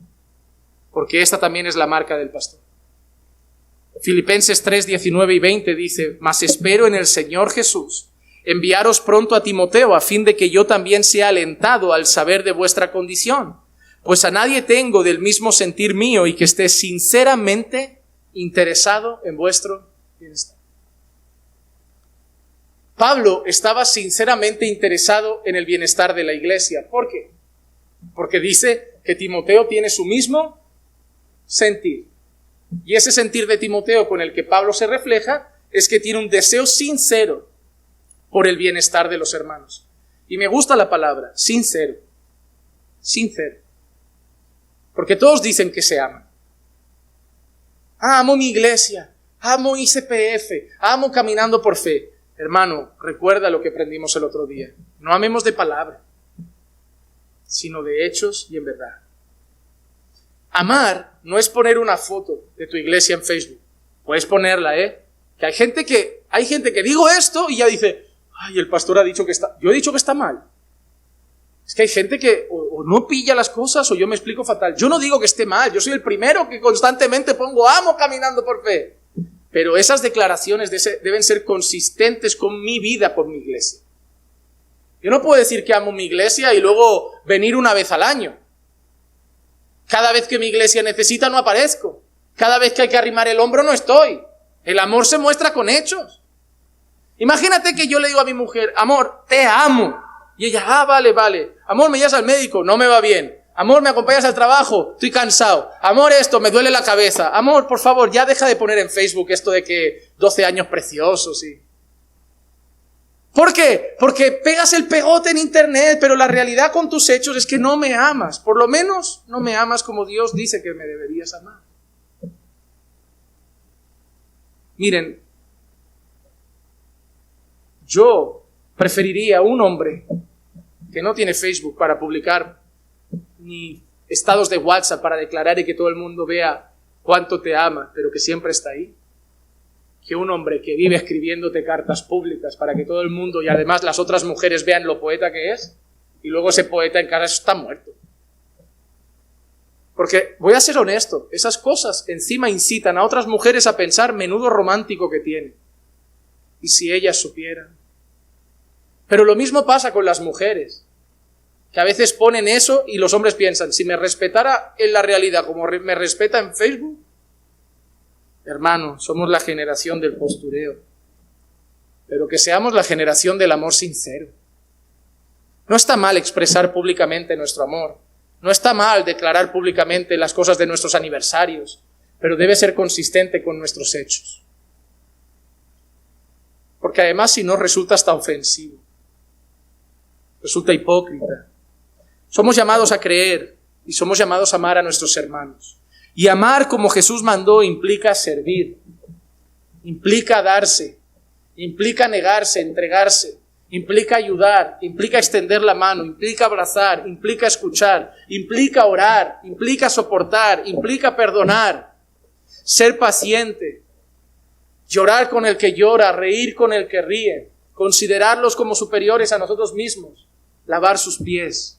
Speaker 1: porque esta también es la marca del pastor. Filipenses 3, 19 y 20 dice: mas espero en el Señor Jesús enviaros pronto a Timoteo, a fin de que yo también sea alentado al saber de vuestra condición. Pues a nadie tengo del mismo sentir mío y que esté sinceramente interesado en vuestro bienestar. Pablo estaba sinceramente interesado en el bienestar de la iglesia. ¿Por qué? Porque dice que Timoteo tiene su mismo sentir. Y ese sentir de Timoteo con el que Pablo se refleja es que tiene un deseo sincero por el bienestar de los hermanos. Y me gusta la palabra, sincero. Sincero. Porque todos dicen que se aman. Amo mi iglesia, amo ICPF, amo Caminando por Fe. Hermano, recuerda lo que aprendimos el otro día. No amemos de palabra, sino de hechos y en verdad. Amar no es poner una foto de tu iglesia en Facebook. Puedes ponerla, Que hay gente que digo esto y ya dice, el pastor ha dicho que está... Yo he dicho que está mal. Es que hay gente que o no pilla las cosas o yo me explico fatal. Yo no digo que esté mal, yo soy el primero que constantemente pongo amo Caminando por Fe. Pero esas declaraciones deben ser consistentes con mi vida por mi iglesia. Yo no puedo decir que amo mi iglesia y luego venir una vez al año. Cada vez que mi iglesia necesita no aparezco. Cada vez que hay que arrimar el hombro no estoy. El amor se muestra con hechos. Imagínate que yo le digo a mi mujer, amor, te amo. Y ella, vale. Amor, me llevas al médico, no me va bien. Amor, me acompañas al trabajo, estoy cansado. Amor, esto, me duele la cabeza. Amor, por favor, ya deja de poner en Facebook esto de que 12 años preciosos y... ¿Por qué? Porque pegas el pegote en internet, pero la realidad con tus hechos es que no me amas. Por lo menos no me amas como Dios dice que me deberías amar. Miren, yo preferiría un hombre que no tiene Facebook para publicar ni estados de WhatsApp para declarar y que todo el mundo vea cuánto te ama, pero que siempre está ahí, que un hombre que vive escribiéndote cartas públicas para que todo el mundo y además las otras mujeres vean lo poeta que es, y luego ese poeta en casa está muerto. Porque, voy a ser honesto, esas cosas encima incitan a otras mujeres a pensar menudo romántico que tiene. Y si ellas supieran. Pero lo mismo pasa con las mujeres, que a veces ponen eso y los hombres piensan, si me respetara en la realidad como me respeta en Facebook, hermano, somos la generación del postureo, pero que seamos la generación del amor sincero. No está mal expresar públicamente nuestro amor, no está mal declarar públicamente las cosas de nuestros aniversarios, pero debe ser consistente con nuestros hechos. Porque además si no resulta hasta ofensivo, resulta hipócrita. Somos llamados a creer y somos llamados a amar a nuestros hermanos. Y amar como Jesús mandó implica servir, implica darse, implica negarse, entregarse, implica ayudar, implica extender la mano, implica abrazar, implica escuchar, implica orar, implica soportar, implica perdonar, ser paciente, llorar con el que llora, reír con el que ríe, considerarlos como superiores a nosotros mismos, lavar sus pies.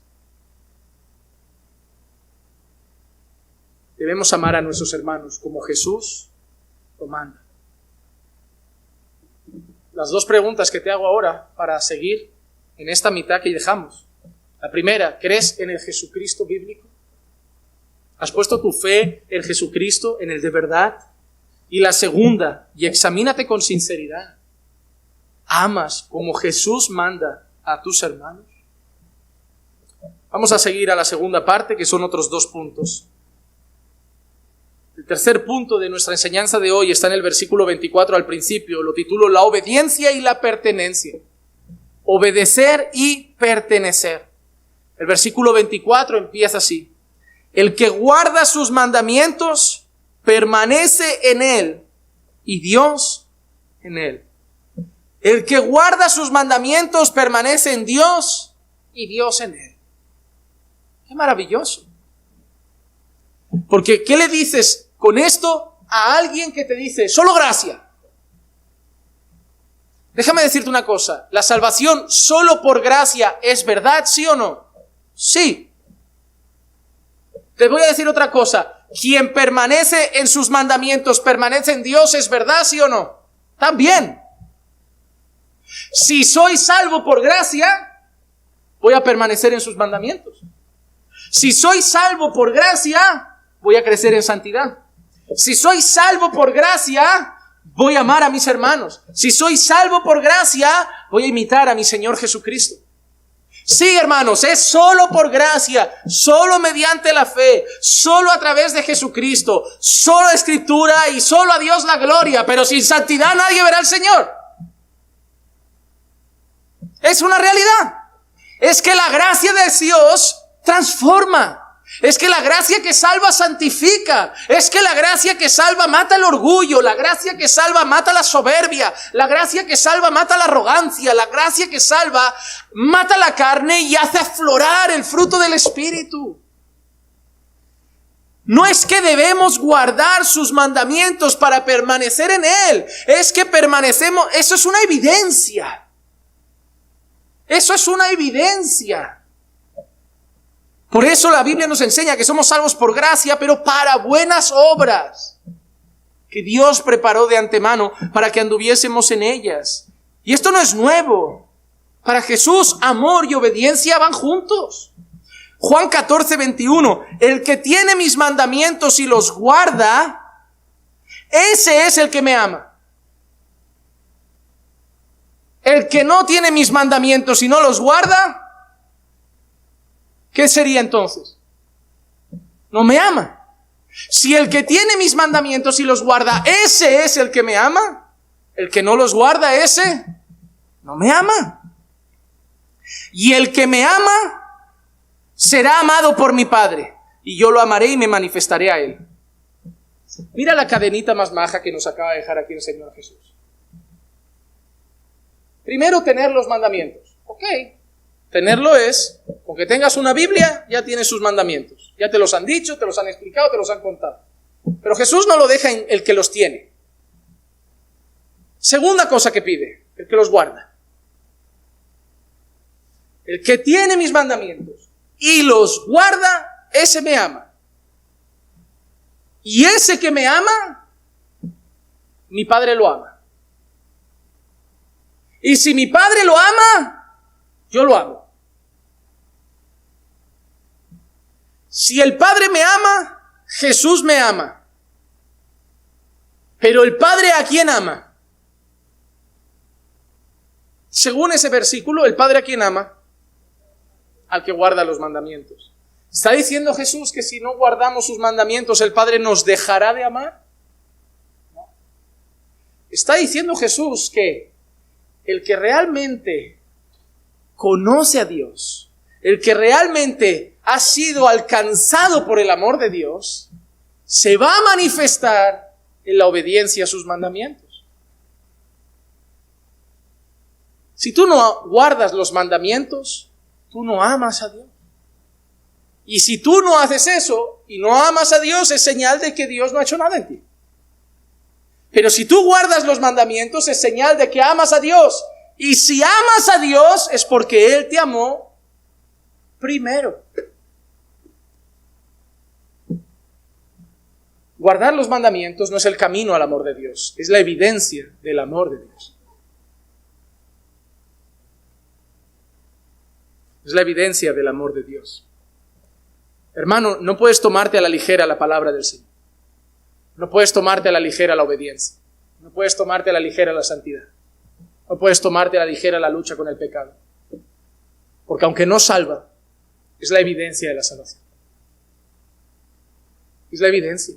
Speaker 1: Debemos amar a nuestros hermanos como Jesús lo manda. Las dos preguntas que te hago ahora para seguir en esta mitad que dejamos. La primera, ¿crees en el Jesucristo bíblico? ¿Has puesto tu fe en Jesucristo, en el de verdad? Y la segunda, y examínate con sinceridad, ¿amas como Jesús manda a tus hermanos? Vamos a seguir a la segunda parte, que son otros 2 puntos. El tercer punto de nuestra enseñanza de hoy está en el versículo 24 al principio. Lo titulo La obediencia y la pertenencia. Obedecer y pertenecer. El versículo 24 empieza así. El que guarda sus mandamientos permanece en él y Dios en él. El que guarda sus mandamientos permanece en Dios y Dios en él. ¡Qué maravilloso! Porque ¿qué le dices con esto a alguien que te dice solo gracia? Déjame decirte una cosa. ¿La salvación solo por gracia es verdad, sí o no? Sí. Te voy a decir otra cosa. Quien permanece en sus mandamientos permanece en Dios, ¿es verdad, sí o no? También. Si soy salvo por gracia, voy a permanecer en sus mandamientos. Si soy salvo por gracia, voy a crecer en santidad. Si soy salvo por gracia, voy a amar a mis hermanos. Si soy salvo por gracia, voy a imitar a mi Señor Jesucristo. Sí, hermanos, es solo por gracia, solo mediante la fe, solo a través de Jesucristo, solo Escritura y solo a Dios la gloria, pero sin santidad nadie verá al Señor. Es una realidad. Es que la gracia de Dios transforma. Es que la gracia que salva santifica. Es que la gracia que salva mata el orgullo. La gracia que salva mata la soberbia. La gracia que salva mata la arrogancia. La gracia que salva mata la carne y hace aflorar el fruto del Espíritu. No es que debemos guardar sus mandamientos para permanecer en Él. Es que permanecemos. Eso es una evidencia. Eso es una evidencia. Por eso la Biblia nos enseña que somos salvos por gracia, pero para buenas obras que Dios preparó de antemano para que anduviésemos en ellas. Y esto no es nuevo. Para Jesús, amor y obediencia van juntos. Juan 14:21. El que tiene mis mandamientos y los guarda, ese es el que me ama. El que no tiene mis mandamientos y no los guarda, ¿qué sería entonces? No me ama. Si el que tiene mis mandamientos y los guarda, ese es el que me ama, el que no los guarda, ese no me ama. Y el que me ama será amado por mi Padre, y yo lo amaré y me manifestaré a él. Mira la cadenita más maja que nos acaba de dejar aquí el Señor Jesús. Primero, tener los mandamientos. Ok. Tenerlo es, con que tengas una Biblia, ya tienes sus mandamientos. Ya te los han dicho, te los han explicado, te los han contado. Pero Jesús no lo deja en el que los tiene. Segunda cosa que pide, el que los guarda. El que tiene mis mandamientos y los guarda, ese me ama. Y ese que me ama, mi Padre lo ama. Y si mi Padre lo ama, yo lo amo. Si el Padre me ama, Jesús me ama. Pero el Padre, ¿a quién ama? Según ese versículo, el Padre, ¿a quién ama? Al que guarda los mandamientos. ¿Está diciendo Jesús que si no guardamos sus mandamientos, el Padre nos dejará de amar? No. Está diciendo Jesús que el que realmente conoce a Dios, el que realmente ha sido alcanzado por el amor de Dios, se va a manifestar en la obediencia a sus mandamientos. Si tú no guardas los mandamientos, tú no amas a Dios. Y si tú no haces eso y no amas a Dios, es señal de que Dios no ha hecho nada en ti. Pero si tú guardas los mandamientos, es señal de que amas a Dios. Y si amas a Dios, es porque Él te amó primero. Guardar los mandamientos no es el camino al amor de Dios, es la evidencia del amor de Dios. Es la evidencia del amor de Dios. Hermano, no puedes tomarte a la ligera la palabra del Señor. No puedes tomarte a la ligera la obediencia. No puedes tomarte a la ligera la santidad. No puedes tomarte a la ligera la lucha con el pecado. Porque aunque no salva, es la evidencia de la salvación. Es la evidencia.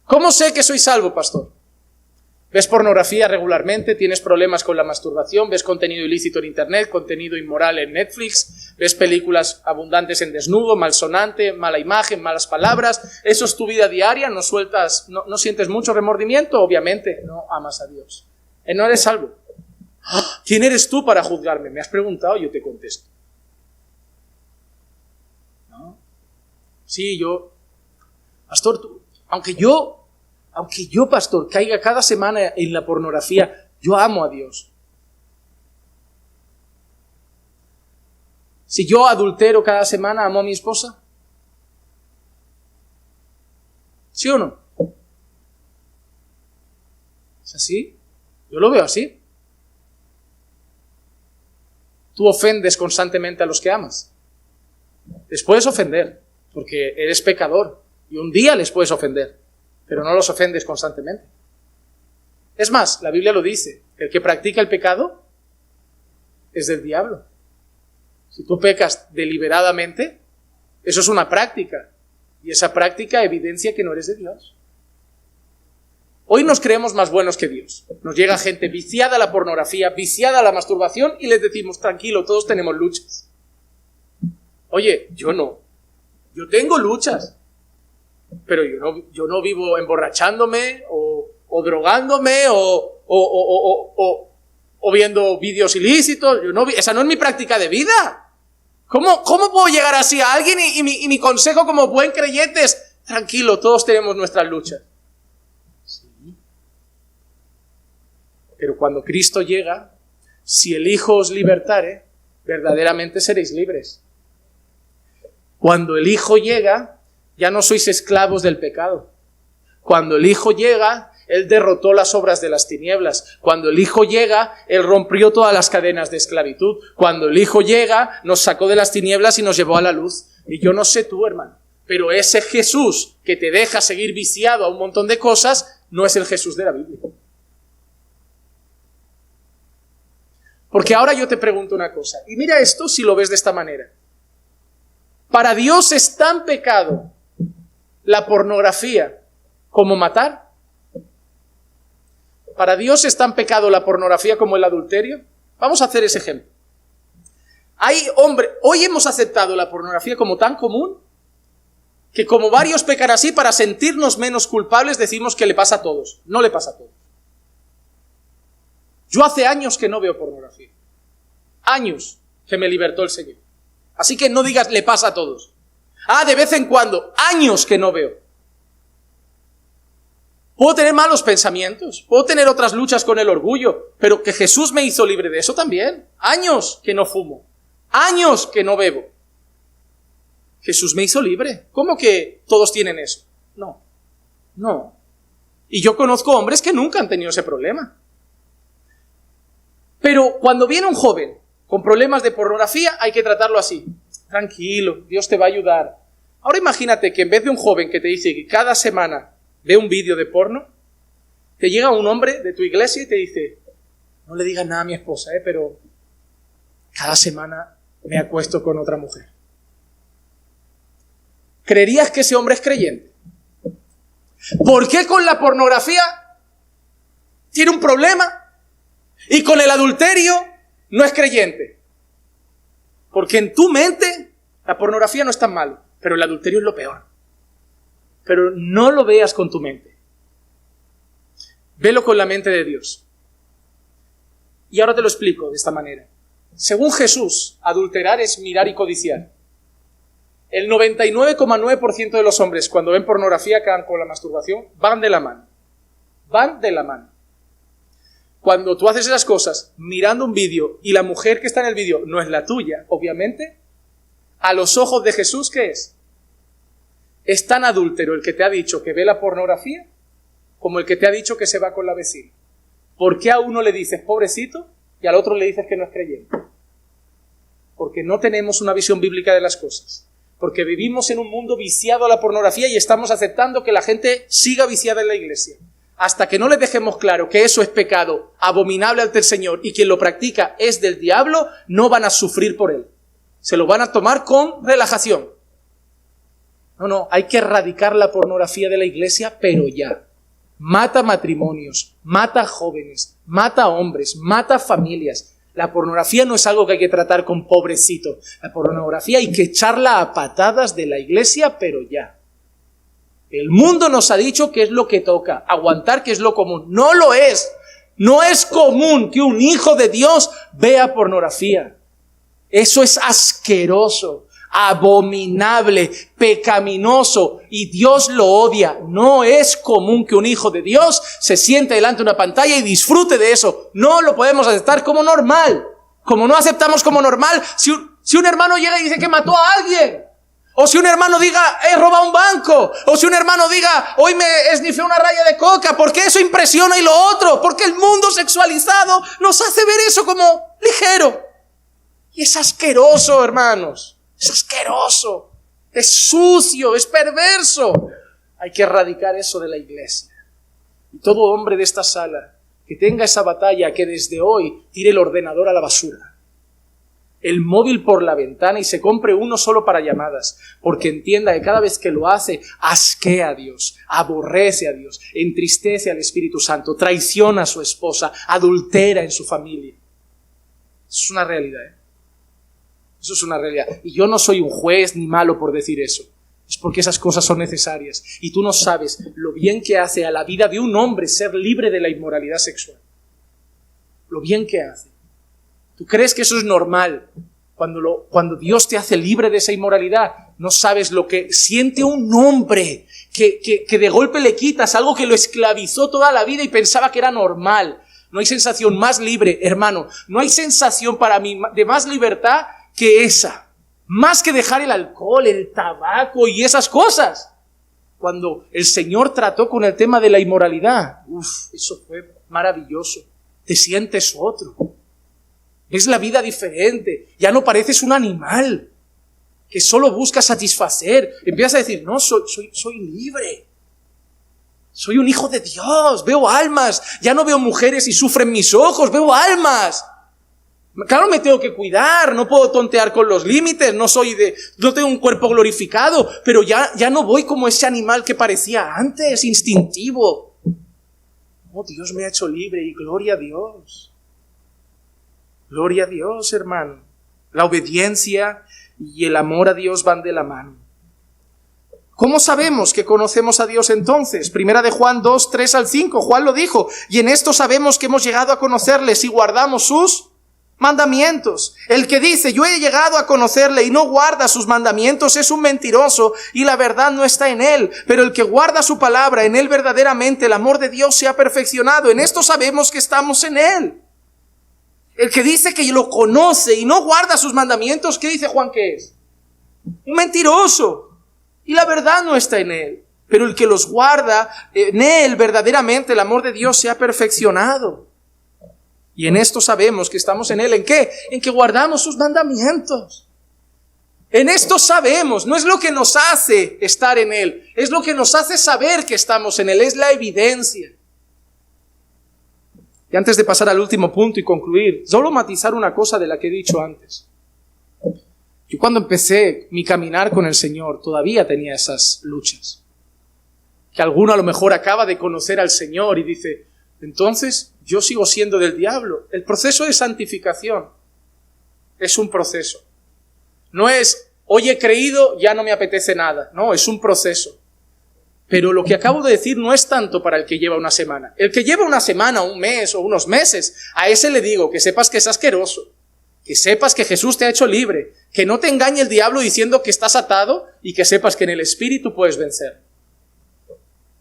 Speaker 1: ¿Cómo sé que soy salvo, pastor? ¿Ves pornografía regularmente? ¿Tienes problemas con la masturbación? ¿Ves contenido ilícito en internet? ¿Contenido inmoral en Netflix? ¿Ves películas abundantes en desnudo, malsonante, mala imagen, malas palabras? ¿Eso es tu vida diaria? ¿No sientes mucho remordimiento? Obviamente no amas a Dios. No eres salvo. ¿Quién eres tú para juzgarme? Me has preguntado, yo te contesto. ¿No? Sí, pastor, aunque yo, pastor, caiga cada semana en la pornografía, yo amo a Dios. Si yo adultero cada semana, ¿amo a mi esposa? ¿Sí o no? ¿Es así? Yo lo veo así. Tú ofendes constantemente a los que amas. Les puedes ofender, porque eres pecador, y un día les puedes ofender, pero no los ofendes constantemente. Es más, la Biblia lo dice, el que practica el pecado es del diablo. Si tú pecas deliberadamente, eso es una práctica, y esa práctica evidencia que no eres de Dios. Hoy nos creemos más buenos que Dios. Nos llega gente viciada a la pornografía, viciada a la masturbación, y les decimos, tranquilo, todos tenemos luchas. Oye, yo no. Yo tengo luchas, pero yo no vivo emborrachándome o drogándome o viendo vídeos ilícitos. Esa no es mi práctica de vida. ¿Cómo puedo llegar así a alguien y mi consejo como buen creyente es, tranquilo, todos tenemos nuestras luchas? Sí. Pero cuando Cristo llega, si el Hijo os libertare, verdaderamente seréis libres. Cuando el Hijo llega, ya no sois esclavos del pecado. Cuando el Hijo llega, Él derrotó las obras de las tinieblas. Cuando el Hijo llega, Él rompió todas las cadenas de esclavitud. Cuando el Hijo llega, nos sacó de las tinieblas y nos llevó a la luz. Y yo no sé tú, hermano, pero ese Jesús que te deja seguir viciado a un montón de cosas, no es el Jesús de la Biblia. Porque ahora yo te pregunto una cosa, y mira esto si lo ves de esta manera. ¿Para Dios es tan pecado la pornografía como matar? ¿Para Dios es tan pecado la pornografía como el adulterio? Vamos a hacer ese ejemplo. Hoy hemos aceptado la pornografía como tan común que como varios pecan así, para sentirnos menos culpables decimos que le pasa a todos. No le pasa a todos. Yo hace años que no veo pornografía. Años que me libertó el Señor. Así que no digas le pasa a todos. De vez en cuando. Años que no veo. Puedo tener malos pensamientos. Puedo tener otras luchas con el orgullo. Pero que Jesús me hizo libre de eso también. Años que no fumo. Años que no bebo. Jesús me hizo libre. ¿Cómo que todos tienen eso? No. Y yo conozco hombres que nunca han tenido ese problema. Pero cuando viene un joven con problemas de pornografía, hay que tratarlo así. Tranquilo, Dios te va a ayudar. Ahora imagínate que en vez de un joven que te dice que cada semana ve un vídeo de porno, te llega un hombre de tu iglesia y te dice, no le digas nada a mi esposa, pero cada semana me acuesto con otra mujer. ¿Creerías que ese hombre es creyente? ¿Por qué con la pornografía tiene un problema y con el adulterio no es creyente? Porque en tu mente la pornografía no es tan malo, pero el adulterio es lo peor. Pero no lo veas con tu mente. Velo con la mente de Dios. Y ahora te lo explico de esta manera. Según Jesús, adulterar es mirar y codiciar. El 99,9% de los hombres cuando ven pornografía acaban con la masturbación, van de la mano. Van de la mano. Cuando tú haces esas cosas mirando un vídeo y la mujer que está en el vídeo no es la tuya, obviamente, a los ojos de Jesús, ¿qué es? Es tan adúltero el que te ha dicho que ve la pornografía como el que te ha dicho que se va con la vecina. ¿Por qué a uno le dices pobrecito y al otro le dices que no es creyente? Porque no tenemos una visión bíblica de las cosas. Porque vivimos en un mundo viciado a la pornografía y estamos aceptando que la gente siga viciada en la iglesia. Hasta que no le dejemos claro que eso es pecado, abominable ante el Señor, y quien lo practica es del diablo, no van a sufrir por él. Se lo van a tomar con relajación. No, hay que erradicar la pornografía de la iglesia, pero ya. Mata matrimonios, mata jóvenes, mata hombres, mata familias. La pornografía no es algo que hay que tratar con pobrecito. La pornografía hay que echarla a patadas de la iglesia, pero ya. El mundo nos ha dicho que es lo que toca, aguantar que es lo común. No lo es. No es común que un hijo de Dios vea pornografía. Eso es asqueroso, abominable, pecaminoso, y Dios lo odia. No es común que un hijo de Dios se siente delante de una pantalla y disfrute de eso. No lo podemos aceptar como normal. Como no aceptamos como normal si un hermano llega y dice que mató a alguien. O si un hermano diga, he robado un banco. O si un hermano diga, hoy me esnifé una raya de coca. ¿Por qué eso impresiona y lo otro? Porque el mundo sexualizado nos hace ver eso como ligero. Y es asqueroso, hermanos. Es asqueroso. Es sucio, es perverso. Hay que erradicar eso de la iglesia. Y todo hombre de esta sala que tenga esa batalla, que desde hoy tire el ordenador a la basura, el móvil por la ventana y se compre uno solo para llamadas, porque entienda que cada vez que lo hace, asquea a Dios, aborrece a Dios, entristece al Espíritu Santo, traiciona a su esposa, adultera en su familia. Eso es una realidad, Eso es una realidad. Y yo no soy un juez ni malo por decir eso. Es porque esas cosas son necesarias. Y tú no sabes lo bien que hace a la vida de un hombre ser libre de la inmoralidad sexual. Lo bien que hace. ¿Tú crees que eso es normal? Cuando Dios te hace libre de esa inmoralidad, no sabes lo que siente un hombre que de golpe le quitas algo que lo esclavizó toda la vida y pensaba que era normal. No hay sensación más libre, hermano. No hay sensación para mí de más libertad que esa. Más que dejar el alcohol, el tabaco y esas cosas. Cuando el Señor trató con el tema de la inmoralidad, eso fue maravilloso. Te sientes otro. Es la vida diferente. Ya no pareces un animal que solo busca satisfacer. Empiezas a decir, no, soy libre. Soy un hijo de Dios. Veo almas. Ya no veo mujeres y sufren mis ojos. Veo almas. Claro, me tengo que cuidar. No puedo tontear con los límites. No tengo un cuerpo glorificado. Pero ya no voy como ese animal que parecía antes, instintivo. Oh, Dios me ha hecho libre y gloria a Dios. Gloria a Dios, hermano. La obediencia y el amor a Dios van de la mano. ¿Cómo sabemos que conocemos a Dios entonces? Primera de Juan 2, 3 al 5. Juan lo dijo. Y en esto sabemos que hemos llegado a conocerle si guardamos sus mandamientos. El que dice, yo he llegado a conocerle y no guarda sus mandamientos es un mentiroso y la verdad no está en él. Pero el que guarda su palabra, en él verdaderamente el amor de Dios se ha perfeccionado. En esto sabemos que estamos en él. El que dice que lo conoce y no guarda sus mandamientos, ¿qué dice Juan que es? Un mentiroso. Y la verdad no está en él. Pero el que los guarda, en él verdaderamente el amor de Dios se ha perfeccionado. Y en esto sabemos que estamos en él. ¿En qué? En que guardamos sus mandamientos. En esto sabemos. No es lo que nos hace estar en él. Es lo que nos hace saber que estamos en él. Es la evidencia. Y antes de pasar al último punto y concluir, solo matizar una cosa de la que he dicho antes. Yo cuando empecé mi caminar con el Señor todavía tenía esas luchas. Que alguno a lo mejor acaba de conocer al Señor y dice, entonces yo sigo siendo del diablo. El proceso de santificación es un proceso. No es, hoy he creído, ya no me apetece nada. No, es un proceso. Pero lo que acabo de decir no es tanto para el que lleva una semana. El que lleva una semana, un mes o unos meses, a ese le digo que sepas que es asqueroso, que sepas que Jesús te ha hecho libre, que no te engañe el diablo diciendo que estás atado y que sepas que en el Espíritu puedes vencer.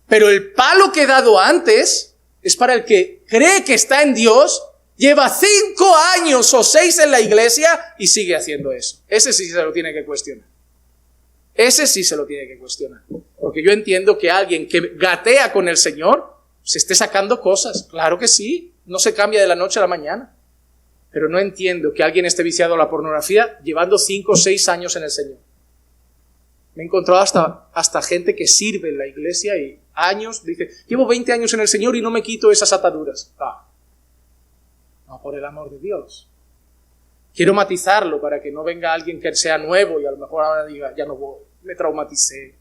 Speaker 1: Pero el palo que he dado antes es para el que cree que está en Dios, lleva 5 años o 6 en la iglesia y sigue haciendo eso. Ese sí se lo tiene que cuestionar. Ese sí se lo tiene que cuestionar. Porque yo entiendo que alguien que gatea con el Señor se esté sacando cosas. Claro que sí, no se cambia de la noche a la mañana. Pero no entiendo que alguien esté viciado a la pornografía llevando 5 o 6 años en el Señor. Me he encontrado hasta gente que sirve en la iglesia y años, dice, llevo 20 años en el Señor y no me quito esas ataduras. No, por el amor de Dios. Quiero matizarlo para que no venga alguien que sea nuevo y a lo mejor ahora diga, ya no voy, me traumaticé.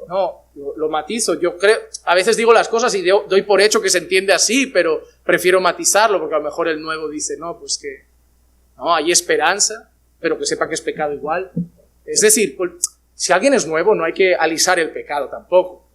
Speaker 1: No, lo matizo. Yo creo, a veces digo las cosas y doy por hecho que se entiende así, pero prefiero matizarlo porque a lo mejor el nuevo dice, no, pues que no, hay esperanza, pero que sepa que es pecado igual. Es decir, pues, si alguien es nuevo no hay que alisar el pecado tampoco.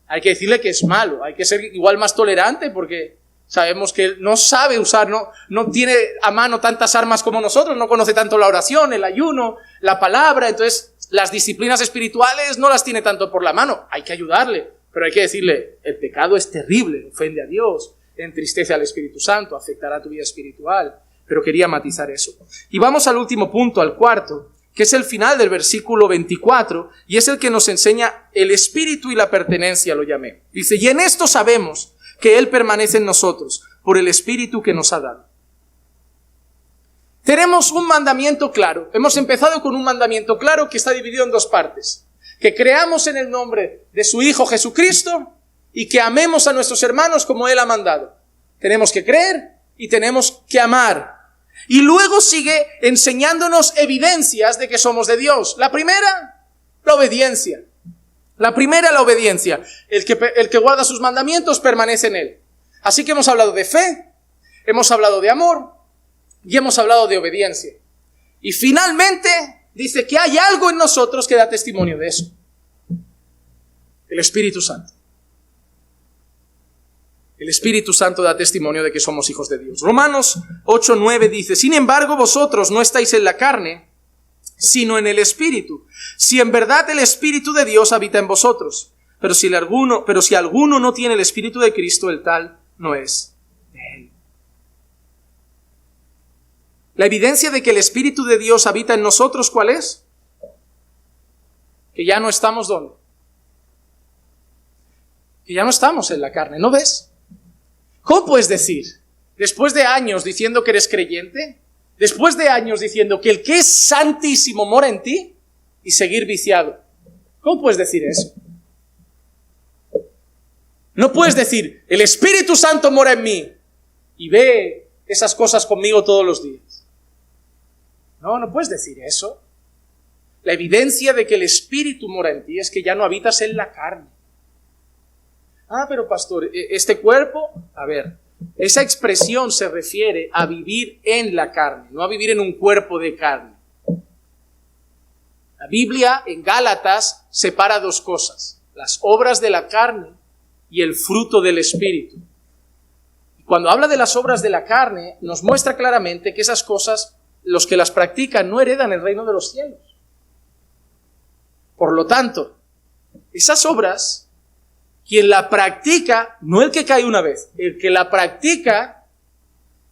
Speaker 1: Hay que decirle que es malo, hay que ser igual más tolerante porque sabemos que él no sabe usar, no tiene a mano tantas armas como nosotros, no conoce tanto la oración, el ayuno, la palabra, entonces las disciplinas espirituales no las tiene tanto por la mano. Hay que ayudarle, pero hay que decirle, el pecado es terrible, ofende a Dios, entristece al Espíritu Santo, afectará tu vida espiritual. Pero quería matizar eso. Y vamos al último punto, al cuarto, que es el final del versículo 24, y es el que nos enseña el espíritu y la pertenencia, lo llamé. Dice, y en esto sabemos que Él permanece en nosotros, por el espíritu que nos ha dado. Tenemos un mandamiento claro. Hemos empezado con un mandamiento claro que está dividido en dos partes. Que creamos en el nombre de su Hijo Jesucristo y que amemos a nuestros hermanos como Él ha mandado. Tenemos que creer y tenemos que amar. Y luego sigue enseñándonos evidencias de que somos de Dios. La primera, la obediencia. La primera, la obediencia. El que guarda sus mandamientos permanece en Él. Así que hemos hablado de fe, hemos hablado de amor y hemos hablado de obediencia. Y finalmente dice que hay algo en nosotros que da testimonio de eso. El Espíritu Santo. El Espíritu Santo da testimonio de que somos hijos de Dios. Romanos 8:9 dice, sin embargo vosotros no estáis en la carne, sino en el Espíritu. Si en verdad el Espíritu de Dios habita en vosotros. Pero si alguno no tiene el Espíritu de Cristo, el tal no es de Él. La evidencia de que el Espíritu de Dios habita en nosotros, ¿cuál es? Que ya no estamos ¿dónde? Que ya no estamos en la carne, ¿no ves? ¿Cómo puedes decir, después de años diciendo que eres creyente, después de años diciendo que el que es santísimo mora en ti, y seguir viciado? ¿Cómo puedes decir eso? No puedes decir, el Espíritu Santo mora en mí, y ve esas cosas conmigo todos los días. No puedes decir eso. La evidencia de que el Espíritu mora en ti es que ya no habitas en la carne. Pero pastor, este cuerpo, a ver, esa expresión se refiere a vivir en la carne, no a vivir en un cuerpo de carne. La Biblia en Gálatas separa dos cosas, las obras de la carne y el fruto del Espíritu. Y cuando habla de las obras de la carne, nos muestra claramente que esas cosas, los que las practican no heredan el reino de los cielos. Por lo tanto, esas obras, quien la practica, no el que cae una vez, el que la practica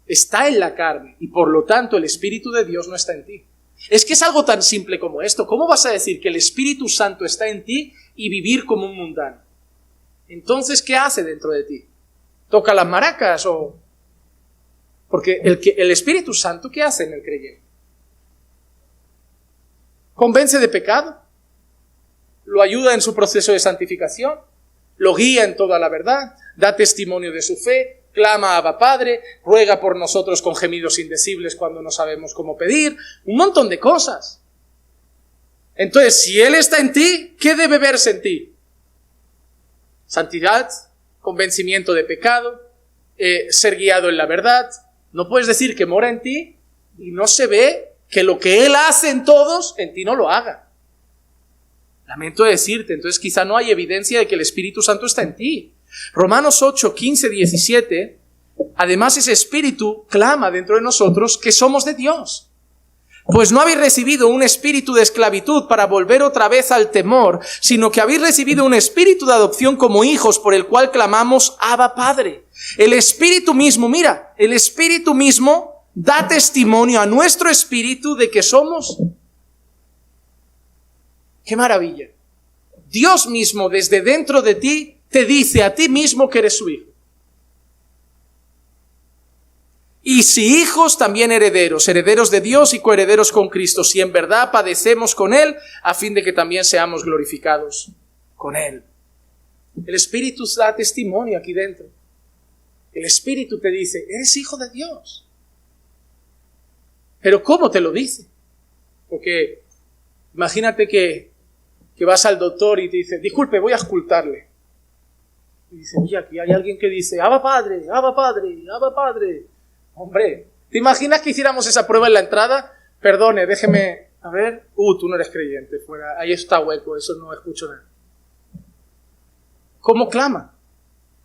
Speaker 1: está en la carne y por lo tanto el Espíritu de Dios no está en ti. Es que es algo tan simple como esto. ¿Cómo vas a decir que el Espíritu Santo está en ti y vivir como un mundano? Entonces, ¿qué hace dentro de ti? ¿Toca las maracas o...? Porque el Espíritu Santo, ¿qué hace en el creyente? ¿Convence de pecado? ¿Lo ayuda en su proceso de santificación? ¿Lo guía en toda la verdad? ¿Da testimonio de su fe? ¿Clama a Abba Padre? ¿Ruega por nosotros con gemidos indecibles cuando no sabemos cómo pedir? Un montón de cosas. Entonces, si Él está en ti, ¿qué debe verse en ti? Santidad, convencimiento de pecado, ser guiado en la verdad. No puedes decir que mora en ti y no se ve que lo que Él hace en todos, en ti no lo haga. Lamento decirte, entonces quizá no hay evidencia de que el Espíritu Santo está en ti. Romanos 8, 15, 17, además ese Espíritu clama dentro de nosotros que somos de Dios. Pues no habéis recibido un espíritu de esclavitud para volver otra vez al temor, sino que habéis recibido un espíritu de adopción como hijos por el cual clamamos Abba Padre. El Espíritu mismo, mira, el Espíritu mismo da testimonio a nuestro espíritu de que somos. ¡Qué maravilla! Dios mismo desde dentro de ti te dice a ti mismo que eres su hijo. Y si hijos, también herederos, herederos de Dios y coherederos con Cristo, si en verdad padecemos con Él, a fin de que también seamos glorificados con Él. El Espíritu da testimonio aquí dentro. El Espíritu te dice, eres hijo de Dios. Pero ¿cómo te lo dice? Porque imagínate que que vas al doctor y te dice, disculpe, voy a auscultarle. Y dice, oye, aquí hay alguien que dice, Abba Padre, Abba Padre, Abba Padre. Hombre, ¿te imaginas que hiciéramos esa prueba en la entrada? Perdone, déjeme, a ver, tú no eres creyente, fuera, ahí está hueco, eso no escucho nada. ¿Cómo clama?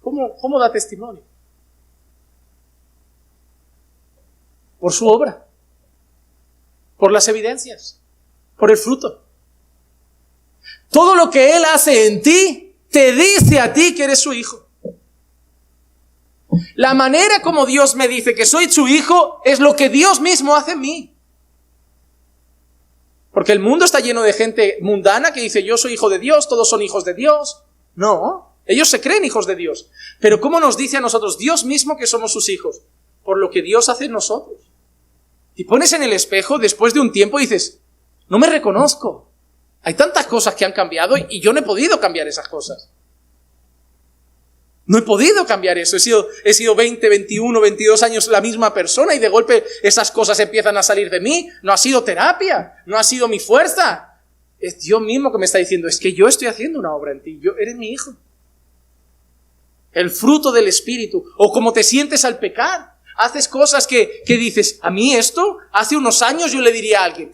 Speaker 1: ¿Cómo da testimonio? Por su obra, por las evidencias, por el fruto. Todo lo que Él hace en ti, te dice a ti que eres su hijo. La manera como Dios me dice que soy su hijo es lo que Dios mismo hace en mí. Porque el mundo está lleno de gente mundana que dice, yo soy hijo de Dios, todos son hijos de Dios. No, ellos se creen hijos de Dios. Pero ¿cómo nos dice a nosotros Dios mismo que somos sus hijos? Por lo que Dios hace en nosotros. Te pones en el espejo después de un tiempo y dices, no me reconozco. Hay tantas cosas que han cambiado y yo no he podido cambiar esas cosas. No he podido cambiar eso. He sido 20, 21, 22 años la misma persona y de golpe esas cosas empiezan a salir de mí. No ha sido terapia, no ha sido mi fuerza. Es Dios mismo que me está diciendo, es que yo estoy haciendo una obra en ti, eres mi hijo. El fruto del Espíritu. O como te sientes al pecar. Haces cosas que dices, a mí esto, hace unos años yo le diría a alguien,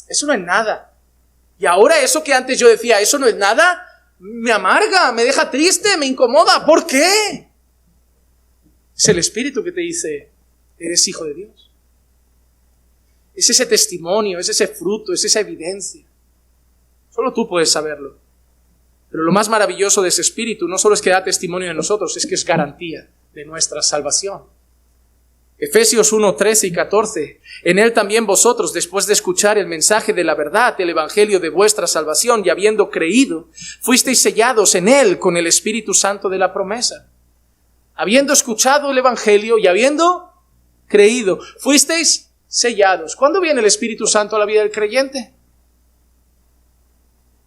Speaker 1: eso no es nada. Y ahora eso que antes yo decía, eso no es nada, me amarga, me deja triste, me incomoda. ¿Por qué? Es el Espíritu que te dice, eres hijo de Dios. Es ese testimonio, es ese fruto, es esa evidencia. Solo tú puedes saberlo. Pero lo más maravilloso de ese Espíritu no solo es que da testimonio de nosotros, es que es garantía de nuestra salvación. Efesios 1, 13 y 14. En él también vosotros, después de escuchar el mensaje de la verdad, el evangelio de vuestra salvación, y habiendo creído, fuisteis sellados en él con el Espíritu Santo de la promesa. Habiendo escuchado el evangelio y habiendo creído, fuisteis sellados. ¿Cuándo viene el Espíritu Santo a la vida del creyente?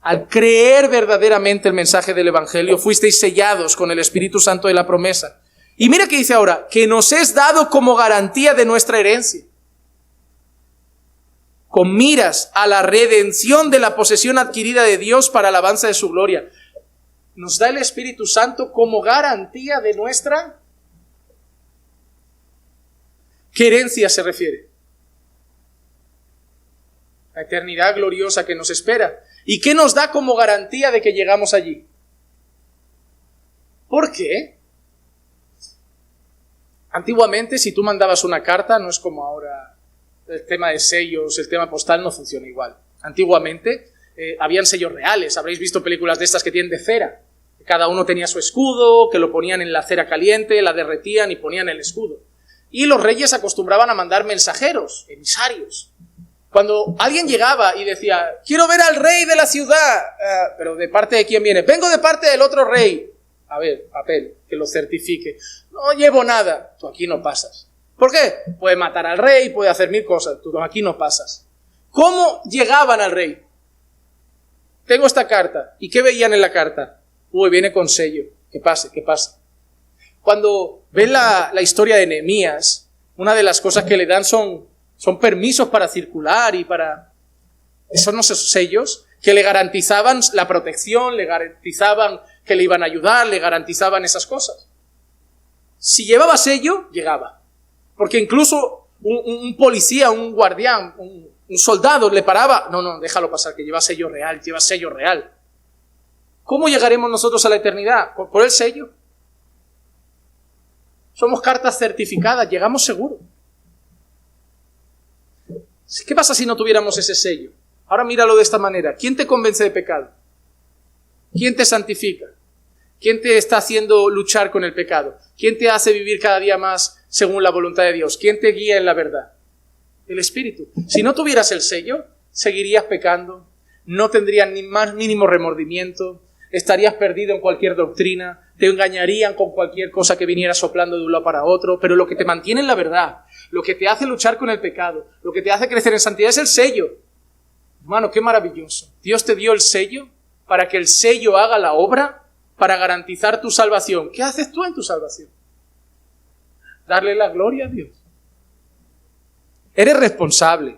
Speaker 1: Al creer verdaderamente el mensaje del evangelio, fuisteis sellados con el Espíritu Santo de la promesa. Y mira que dice ahora, que nos es dado como garantía de nuestra herencia, con miras a la redención de la posesión adquirida de Dios para alabanza de su gloria. Nos da el Espíritu Santo como garantía de nuestra... ¿Qué herencia se refiere? La eternidad gloriosa que nos espera. ¿Y qué nos da como garantía de que llegamos allí? ¿Por qué? Antiguamente, si tú mandabas una carta, no es como ahora el tema de sellos, el tema postal no funciona igual. Antiguamente habían sellos reales, habréis visto películas de estas que tienen de cera. Cada uno tenía su escudo, que lo ponían en la cera caliente, la derretían y ponían el escudo. Y los reyes acostumbraban a mandar mensajeros, emisarios. Cuando alguien llegaba y decía, quiero ver al rey de la ciudad, pero ¿de parte de quién viene? Vengo de parte del otro rey. A ver, papel, que lo certifique. No llevo nada. Tú aquí no pasas. ¿Por qué? Puede matar al rey, puede hacer 1000 cosas. Tú aquí no pasas. ¿Cómo llegaban al rey? Tengo esta carta. ¿Y qué veían en la carta? Viene con sello. Que pase, que pase. Cuando ven la historia de Nehemías, una de las cosas que le dan son permisos para circular y para... Son esos sellos que le garantizaban la protección, le garantizaban que le iban a ayudar, le garantizaban esas cosas. Si llevaba sello, llegaba. Porque incluso un policía, un guardián, un soldado le paraba. No, déjalo pasar, que lleva sello real, lleva sello real. ¿Cómo llegaremos nosotros a la eternidad? ¿Por el sello? Somos cartas certificadas, llegamos seguro. ¿Qué pasa si no tuviéramos ese sello? Ahora míralo de esta manera. ¿Quién te convence de pecado? ¿Quién te santifica? ¿Quién te está haciendo luchar con el pecado? ¿Quién te hace vivir cada día más según la voluntad de Dios? ¿Quién te guía en la verdad? El Espíritu. Si no tuvieras el sello, seguirías pecando, no tendrías ni más mínimo remordimiento, estarías perdido en cualquier doctrina, te engañarían con cualquier cosa que viniera soplando de un lado para otro, pero lo que te mantiene en la verdad, lo que te hace luchar con el pecado, lo que te hace crecer en santidad es el sello. Hermano, qué maravilloso. Dios te dio el sello para que el sello haga la obra para garantizar tu salvación. ¿Qué haces tú en tu salvación? Darle la gloria a Dios. Eres responsable.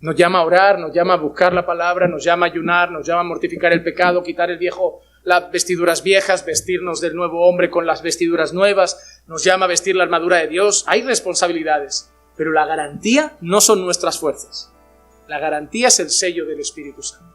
Speaker 1: Nos llama a orar, nos llama a buscar la palabra, nos llama a ayunar, nos llama a mortificar el pecado, quitar las vestiduras viejas, vestirnos del nuevo hombre con las vestiduras nuevas, nos llama a vestir la armadura de Dios. Hay responsabilidades, pero la garantía no son nuestras fuerzas. La garantía es el sello del Espíritu Santo.